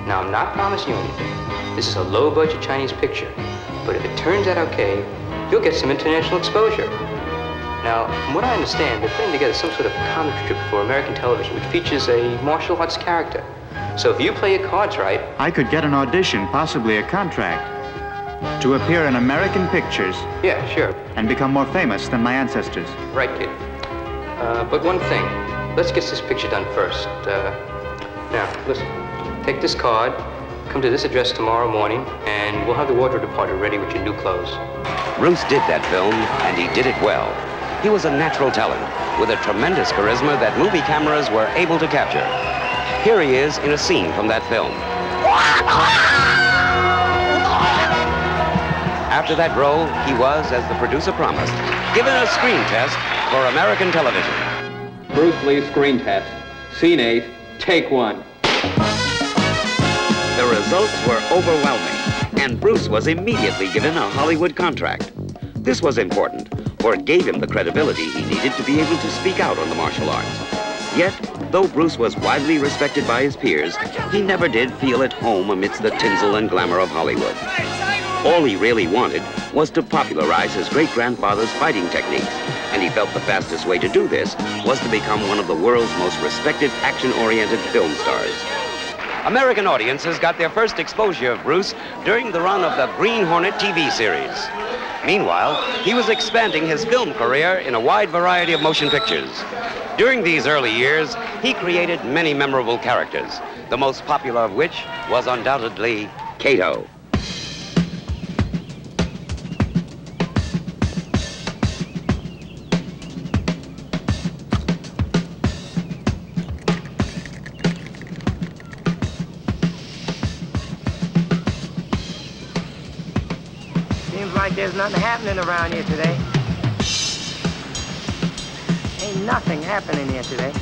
Now, I'm not promising you anything. This is a low-budget Chinese picture. But if it turns out okay, you'll get some international exposure. Now, from what I understand, they're putting together some sort of comic strip for American television which features a martial arts character. So if you play your cards right... I could get an audition, possibly a contract, to appear in American pictures. Yeah, sure. And become more famous than my ancestors. Right, kid. But one thing. Let's get this picture done first. Now, listen. Take this card, come to this address tomorrow morning, and we'll have the wardrobe department ready with your new clothes. Bruce did that film, and he did it well. He was a natural talent, with a tremendous charisma that movie cameras were able to capture. Here he is in a scene from that film. After that role, he was, as the producer promised, given a screen test for American television. Bruce Lee screen test. Scene 8, take 1. The results were overwhelming, and Bruce was immediately given a Hollywood contract. This was important, for it gave him the credibility he needed to be able to speak out on the martial arts. Yet, though Bruce was widely respected by his peers, he never did feel at home amidst the tinsel and glamour of Hollywood. All he really wanted was to popularize his great-grandfather's fighting techniques, and he felt the fastest way to do this was to become one of the world's most respected action-oriented film stars. American audiences got their first exposure of Bruce during the run of the Green Hornet TV series. Meanwhile, he was expanding his film career in a wide variety of motion pictures. During these early years, he created many memorable characters, the most popular of which was undoubtedly Kato. Seems like there's nothing happening around here today. Ain't nothing happening here today.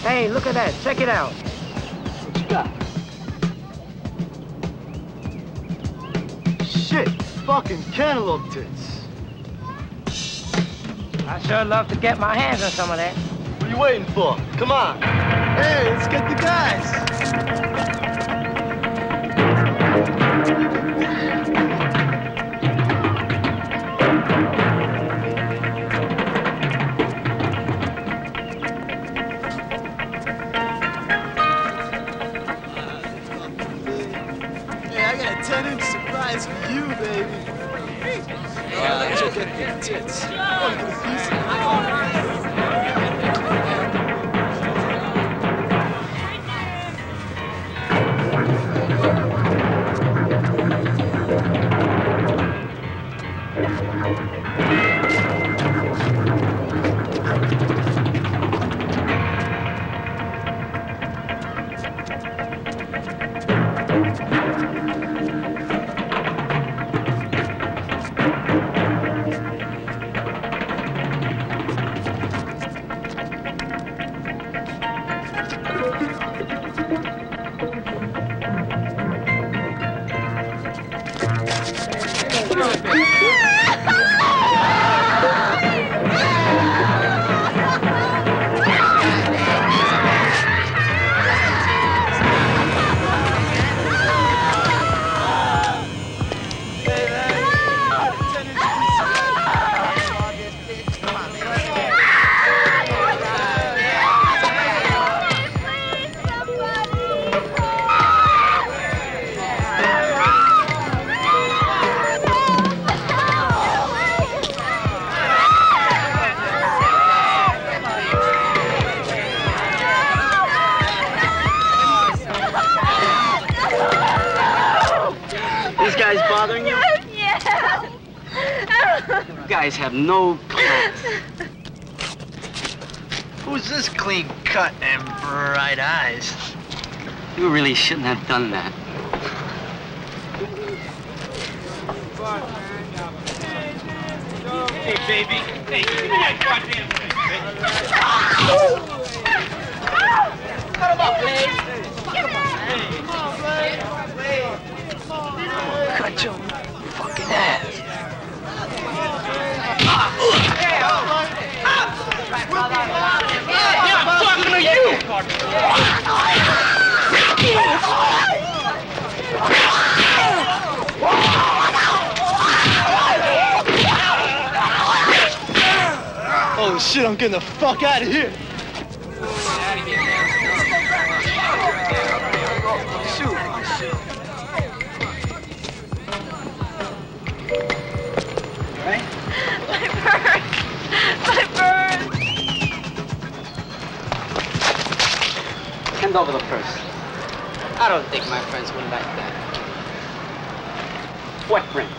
Hey, look at that. Check it out. What you got? Shit, fucking cantaloupe tits. I sure love to get my hands on some of that. What are you waiting for? Come on. Hey, let's get the guys. Hey, I got a 10-inch surprise for you, baby. Yeah, let's check out the tits. Oh, you get a piece of it. this guy's bothering you? Yeah. You guys have no class. Who's this clean cut and bright eyes? You really shouldn't have done that. Hey, baby. Hey, give me that goddamn thing, Cut him up, Blaze. Cut your fucking ass. Yeah, I'm talking to you. Holy shit, I'm getting the fuck out of here. Shoot. My bird! My bird! Hand over the purse. I don't think my friends would like that. What friends?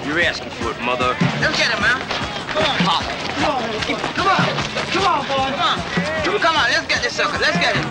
You're asking for it, mother. Let's get him, man. Come on, Pop. Come on, boy. Come on, let's get this sucker. Let's get him.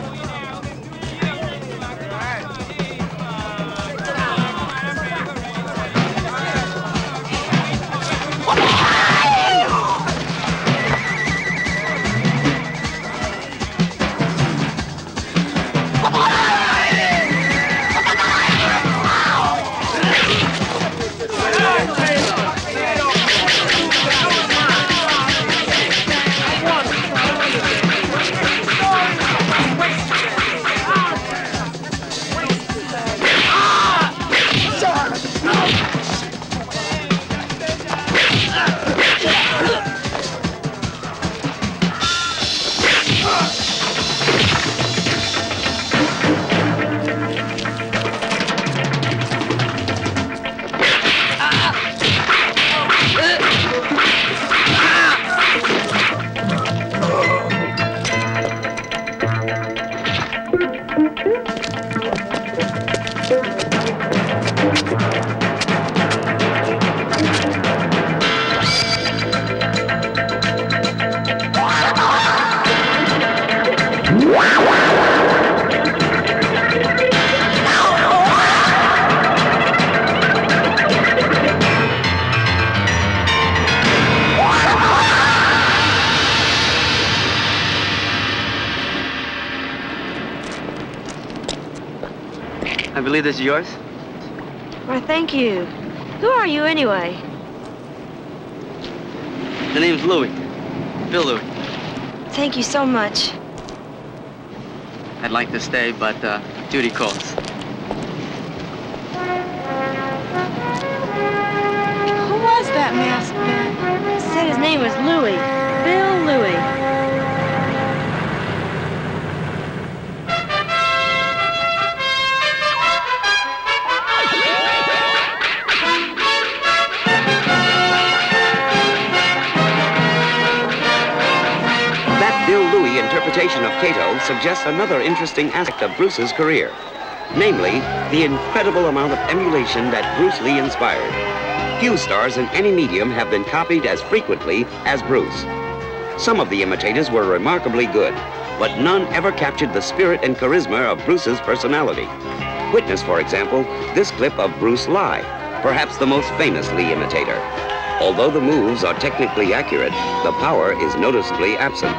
I believe this is yours? Why, thank you. Who are you, anyway? The name's Louis. Bill Louis. Thank you so much. I'd like to stay, but duty calls. Who was that masked man? Said his name was Louis. Bill Louis. Bill Louis interpretation of Cato suggests another interesting aspect of Bruce's career, namely, the incredible amount of emulation that Bruce Lee inspired. Few stars in any medium have been copied as frequently as Bruce. Some of the imitators were remarkably good, but none ever captured the spirit and charisma of Bruce's personality. Witness, for example, this clip of Bruce Lie, perhaps the most famous Lee imitator. Although the moves are technically accurate, the power is noticeably absent.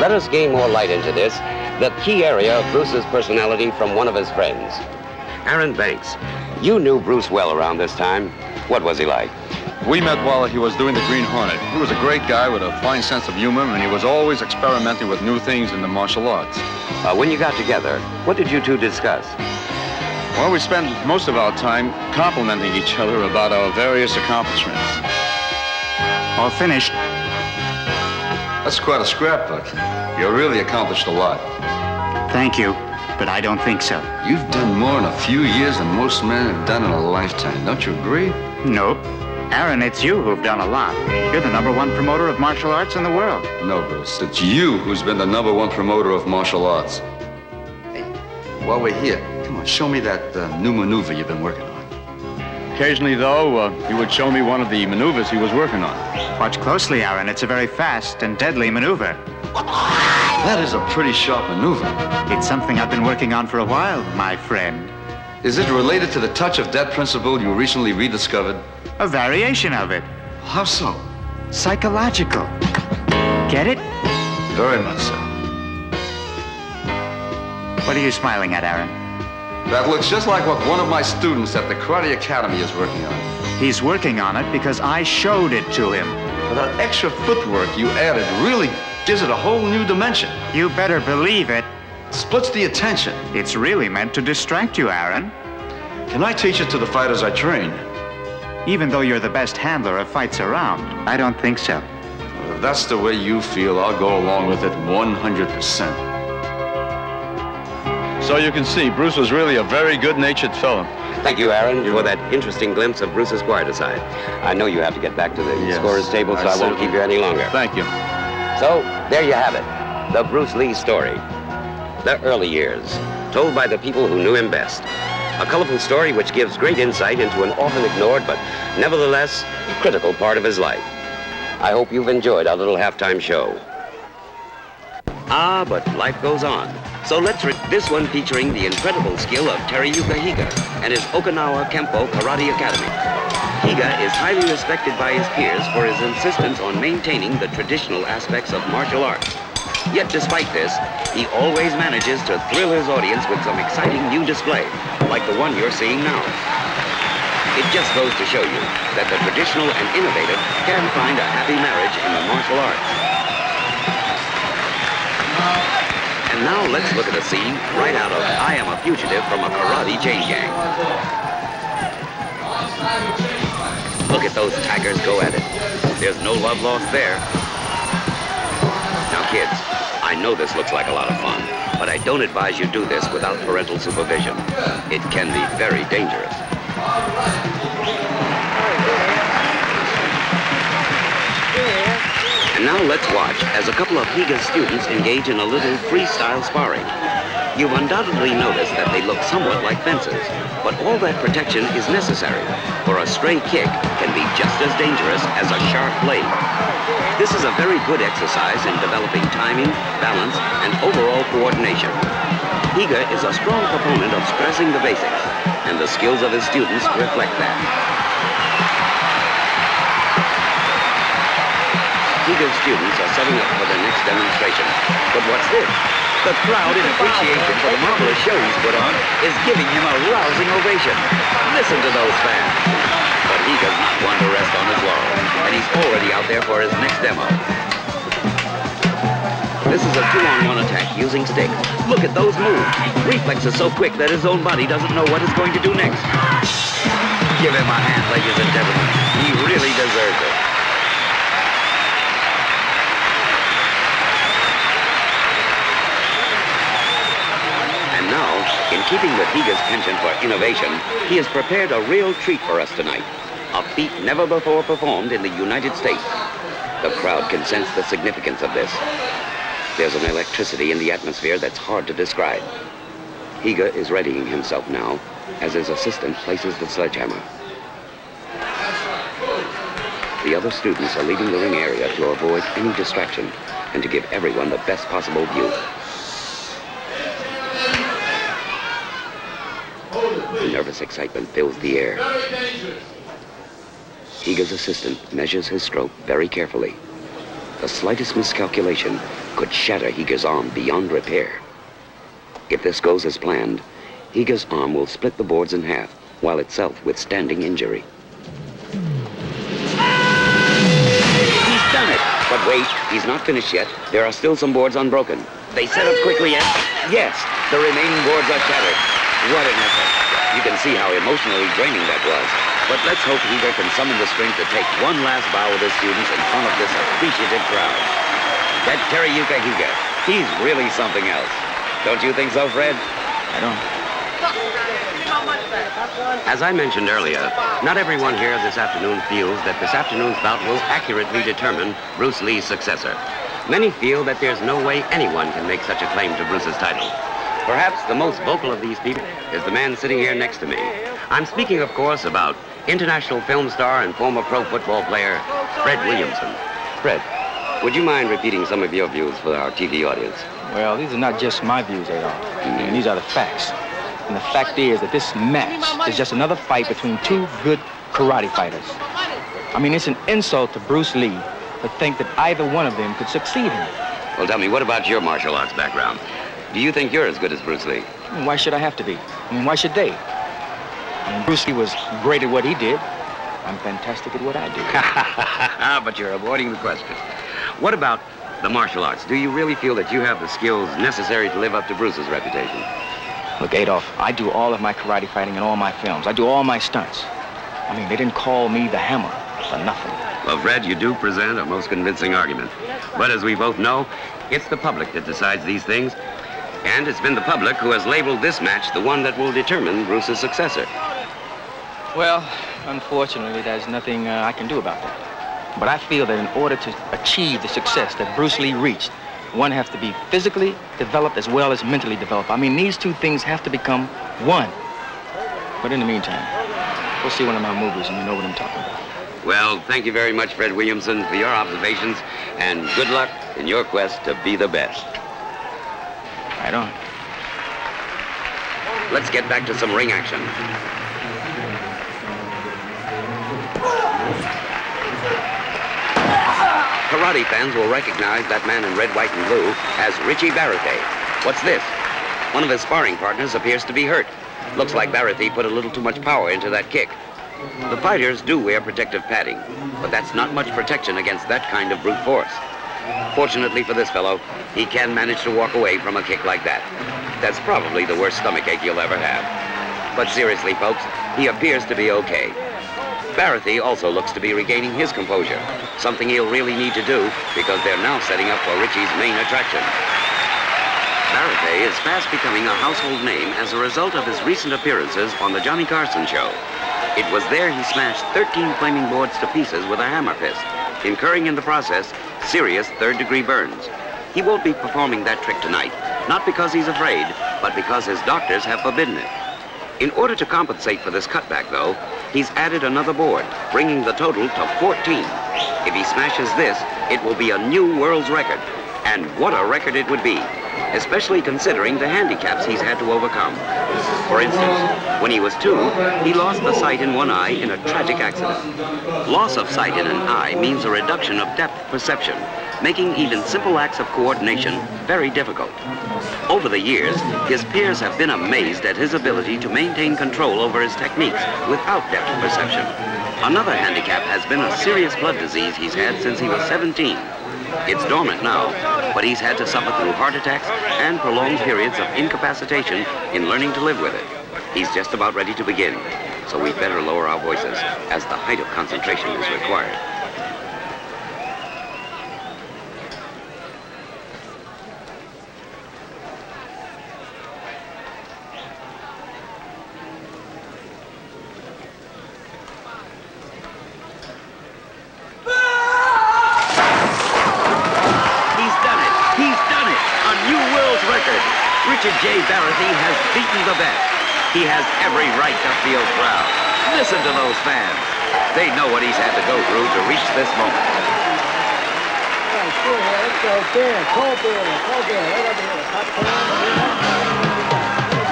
Let us gain more light into this, the key area of Bruce's personality from one of his friends. Aaron Banks, you knew Bruce well around this time. What was he like? We met while he was doing the Green Hornet. He was a great guy with a fine sense of humor, and he was always experimenting with new things in the martial arts. When you got together, what did you two discuss? Well, we spent most of our time complimenting each other about our various accomplishments. All finished. That's quite a scrapbook. You really accomplished a lot. Thank you. but I don't think so. You've done more in a few years than most men have done in a lifetime. Don't you agree? Nope. Aaron, it's you who've done a lot. You're the #1 promoter of martial arts in the world. No, Bruce. It's you who's been the #1 promoter of martial arts. Hey, while we're here, come on, show me that new maneuver you've been working on. Occasionally, though, he would show me one of the maneuvers he was working on. Watch closely, Aaron. It's a very fast and deadly maneuver. That is a pretty sharp maneuver. It's something I've been working on for a while, my friend. Is it related to the touch of death principle you recently rediscovered? A variation of it. How so? Psychological. Get it? Very much so. What are you smiling at, Aaron? That looks just like what one of my students at the Karate Academy is working on. He's working on it because I showed it to him. But that extra footwork you added really gives it a whole new dimension. You better believe it. Splits the attention. It's really meant to distract you, Aaron. Can I teach it to the fighters I train? Even though you're the best handler of fights around, I don't think so. Well, if that's the way you feel, I'll go along with it 100%. So you can see, Bruce was really a very good-natured fellow. Thank you, Aaron, for that interesting glimpse of Bruce's quiet side. I know you have to get back to the scorer's table, so I won't keep you any longer. Thank you. So, there you have it, the Bruce Lee story. The early years, told by the people who knew him best. A colorful story which gives great insight into an often ignored but nevertheless critical part of his life. I hope you've enjoyed our little halftime show. Ah, but life goes on. So let's this one featuring the incredible skill of Teriyuka Higa and his Okinawa Kempo Karate Academy. Higa is highly respected by his peers for his insistence on maintaining the traditional aspects of martial arts. Yet despite this, he always manages to thrill his audience with some exciting new display, like the one you're seeing now. It just goes to show you that the traditional and innovative can find a happy marriage in the martial arts. And now let's look at a scene right out of I Am a Fugitive from a Karate Chain Gang. Look at those tigers go at it. There's no love lost there. Now kids, I know this looks like a lot of fun, but I don't advise you do this without parental supervision. It can be very dangerous. And now let's watch as a couple of Higa's students engage in a little freestyle sparring. You've undoubtedly noticed that they look somewhat like fences, but all that protection is necessary, for a stray kick can be just as dangerous as a sharp blade. This is a very good exercise in developing timing, balance, and overall coordination. Higa is a strong proponent of stressing the basics, and the skills of his students reflect that. Higa's students are setting up for the next demonstration. But what's this? The crowd, in appreciation for the marvelous show he's put on, is giving him a rousing ovation. Listen to those fans. But Higa's not one to rest on his laurels, and he's already out there for his next demo. This is a 2-on-1 attack using sticks. Look at those moves. Reflexes so quick that his own body doesn't know what it's going to do next. Give him a hand, ladies and gentlemen. He really deserves it. In keeping with Higa's penchant for innovation, he has prepared a real treat for us tonight. A feat never before performed in the United States. The crowd can sense the significance of this. There's an electricity in the atmosphere that's hard to describe. Higa is readying himself now as his assistant places the sledgehammer. The other students are leaving the ring area to avoid any distraction and to give everyone the best possible view. Nervous excitement fills the air. Higa's assistant measures his stroke very carefully. The slightest miscalculation could shatter Higa's arm beyond repair. If this goes as planned, Higa's arm will split the boards in half, while itself withstanding injury. He's done it! But wait, he's not finished yet. There are still some boards unbroken. They set up quickly and... yes, the remaining boards are shattered. What an effort. You can see how emotionally draining that was. But let's hope Higa can summon the strength to take one last bow with his students in front of this appreciative crowd. That Teriyuka Higa, he's really something else. Don't you think so, Fred? I don't. As I mentioned earlier, not everyone here this afternoon feels that this afternoon's bout will accurately determine Bruce Lee's successor. Many feel that there's no way anyone can make such a claim to Bruce's title. Perhaps the most vocal of these people is the man sitting here next to me. I'm speaking, of course, about international film star and former pro football player, Fred Williamson. Fred, would you mind repeating some of your views for our TV audience? Well, these are not just my views, Adolph. And these are the facts. And the fact is that this match is just another fight between two good karate fighters. I mean, it's an insult to Bruce Lee to think that either one of them could succeed in it. Well, tell me, what about your martial arts background? Do you think you're as good as Bruce Lee? I mean, why should I have to be? I mean, why should they? I mean, Bruce Lee was great at what he did. I'm fantastic at what I do. But you're avoiding the question. What about the martial arts? Do you really feel that you have the skills necessary to live up to Bruce's reputation? Look, Adolph, I do all of my karate fighting in all my films. I do all my stunts. I mean, they didn't call me the Hammer for nothing. Well, Fred, you do present a most convincing argument. But as we both know, it's the public that decides these things. And it's been the public who has labeled this match the one that will determine Bruce's successor. Well, unfortunately, there's nothing I can do about that. But I feel that in order to achieve the success that Bruce Lee reached, one has to be physically developed as well as mentally developed. I mean, these two things have to become one. But in the meantime, go see one of my movies and you know what I'm talking about. Well, thank you very much, Fred Williamson, for your observations, and good luck in your quest to be the best. Right on. Let's get back to some ring action. Karate fans will recognize that man in red, white, and blue as Richie Barate. What's this? One of his sparring partners appears to be hurt. Looks like Barate put a little too much power into that kick. The fighters do wear protective padding, but that's not much protection against that kind of brute force. Fortunately for this fellow, he can manage to walk away from a kick like that. That's probably the worst stomachache you'll ever have. But seriously, folks, he appears to be okay. Barate also looks to be regaining his composure, something he'll really need to do because they're now setting up for Richie's main attraction. Barate is fast becoming a household name as a result of his recent appearances on The Johnny Carson Show. It was there he smashed 13 flaming boards to pieces with a hammer fist, incurring in the process serious third-degree burns. He won't be performing that trick tonight, not because he's afraid, but because his doctors have forbidden it. In order to compensate for this cutback, though, he's added another board, bringing the total to 14. If he smashes this, it will be a new world's record. And what a record it would be, especially considering the handicaps he's had to overcome. For instance, when he was 2, he lost the sight in one eye in a tragic accident. Loss of sight in an eye means a reduction of depth perception, making even simple acts of coordination very difficult. Over the years, his peers have been amazed at his ability to maintain control over his techniques without depth perception. Another handicap has been a serious blood disease he's had since he was 17. It's dormant now, but he's had to suffer through heart attacks and prolonged periods of incapacitation in learning to live with it. He's just about ready to begin, so we'd better lower our voices, as the height of concentration is required. Richard J. Barate has beaten the best. He has every right to feel proud. Listen to those fans. They know what he's had to go through to reach this moment.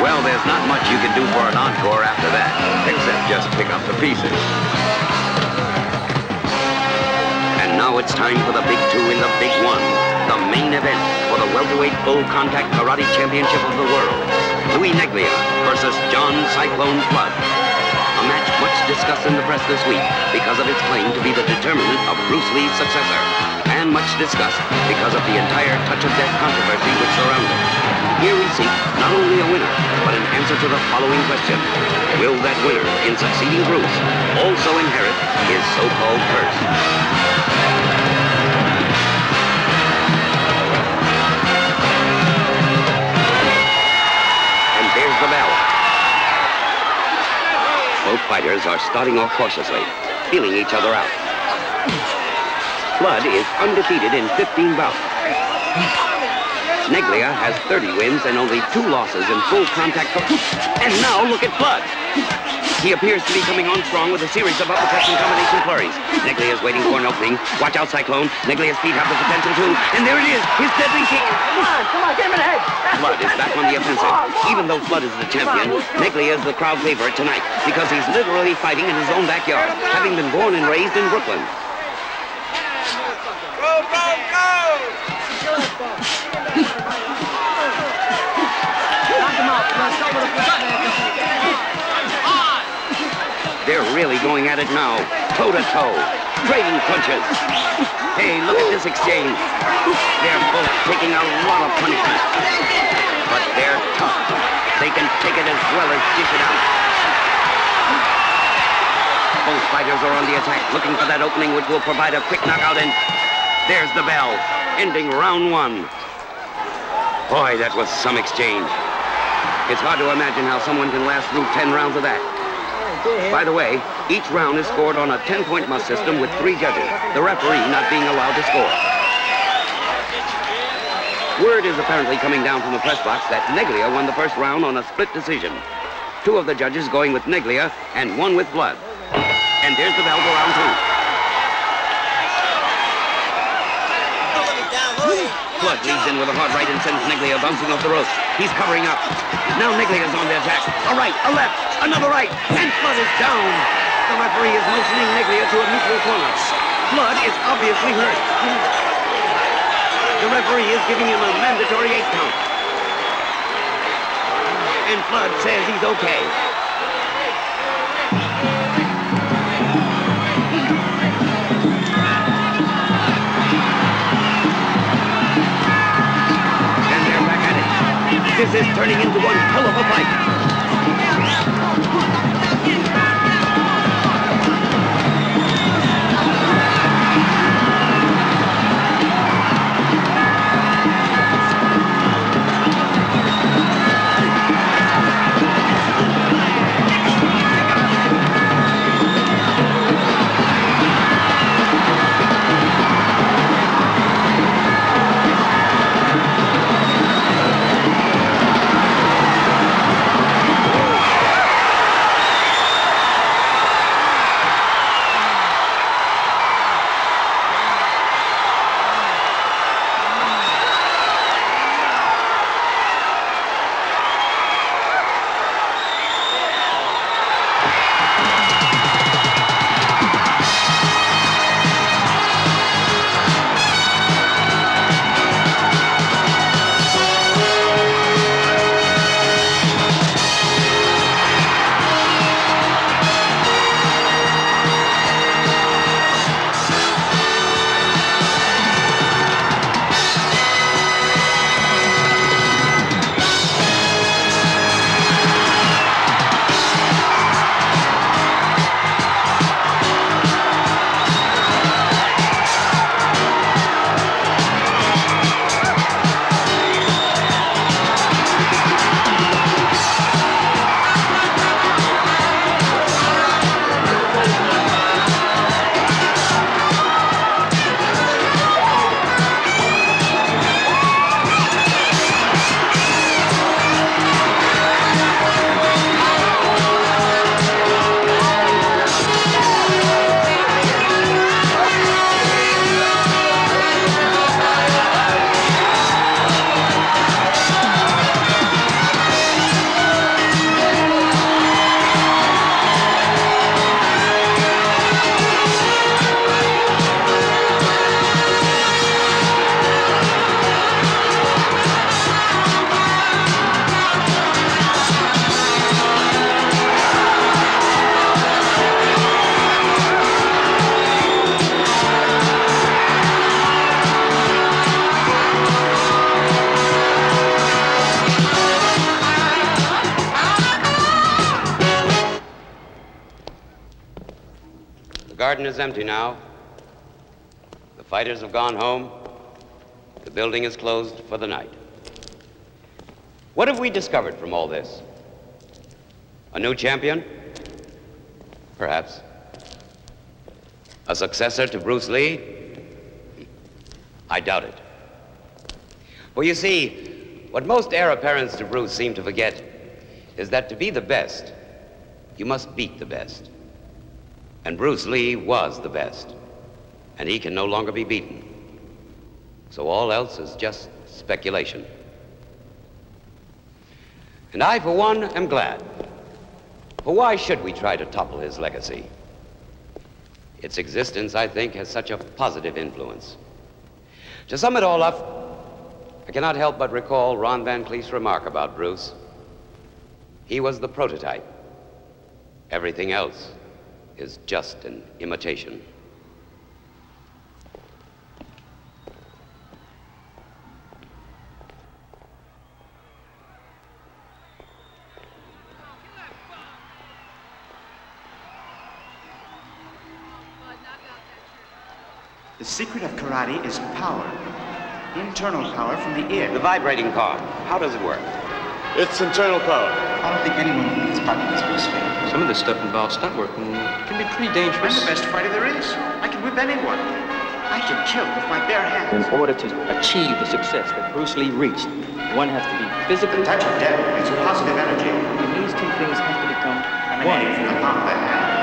Well, there's not much you can do for an encore after that, except just pick up the pieces. And now it's time for the big 2 in the big 1. The main event for the welterweight full contact karate championship of the world. Louis Neglia versus John Cyclone Flood. A match much discussed in the press this week because of its claim to be the determinant of Bruce Lee's successor. And much discussed because of the entire touch of death controversy which surrounds it. Here we seek not only a winner, but an answer to the following question. Will that winner, in succeeding Bruce, also inherit his so-called curse? fighters are starting off cautiously, feeling each other out. Flood is undefeated in 15 bouts. Neglia has 30 wins and only 2 losses in full contact. And now look at Flood. He appears to be coming on strong with a series of uppercuts and combination flurries. Neglia is waiting for an opening. Watch out, Cyclone. Neglia's feet have the potential too. And there it is, his deadly kick. Come on, get him in the head. Flood is back on the offensive. Even though Flood is the champion, Neglia is the crowd favorite tonight because he's literally fighting in his own backyard, having been born and raised in Brooklyn. Go, go, go! Knock him out. Let's go with the front. They're really going at it now, toe-to-toe, trading punches. Hey, look at this exchange. They're both taking a lot of punishment. But they're tough. They can take it as well as dish it out. Both fighters are on the attack, looking for that opening which will provide a quick knockout, and there's the bell, ending round 1. Boy, that was some exchange. It's hard to imagine how someone can last through 10 rounds of that. By the way, each round is scored on a 10-point must system with 3 judges, the referee not being allowed to score. Word is apparently coming down from the press box that Neglia won the first round on a split decision. 2 of the judges going with Neglia and 1 with Flood. And there's the bell for round 2. Flood leads in with a hard right and sends Neglia bouncing off the ropes. He's covering up. Now Neglia's on the attack. A right, a left, another right, and Flood is down. The referee is motioning Neglia to a neutral corner. Flood is obviously hurt. The referee is giving him a mandatory 8 count. And Flood says he's okay. This is turning into one hell of a fight. The garden is empty now. The fighters have gone home. The building is closed for the night. What have we discovered from all this? A new champion? Perhaps. A successor to Bruce Lee? I doubt it. Well, you see, what most heir apparents to Bruce seem to forget is that to be the best, you must beat the best. And Bruce Lee was the best, and he can no longer be beaten. So all else is just speculation. And I, for one, am glad. For why should we try to topple his legacy? Its existence, I think, has such a positive influence. To sum it all up, I cannot help but recall Ron Van Cleef's remark about Bruce. He was the prototype. Everything else is just an imitation. The secret of karate is power. Internal power from the ear. The vibrating car, how does it work? It's internal power. I don't think anyone beats Bucky's Bruce Lee. Some of this stuff involves stunt work and can be pretty dangerous. I'm the best fighter there is. I can whip anyone. I can kill with my bare hands. In order to achieve the success that Bruce Lee reached, one has to be physically... The touch of death is positive energy. And these two things have to become one. Emanating from the palm of the hand.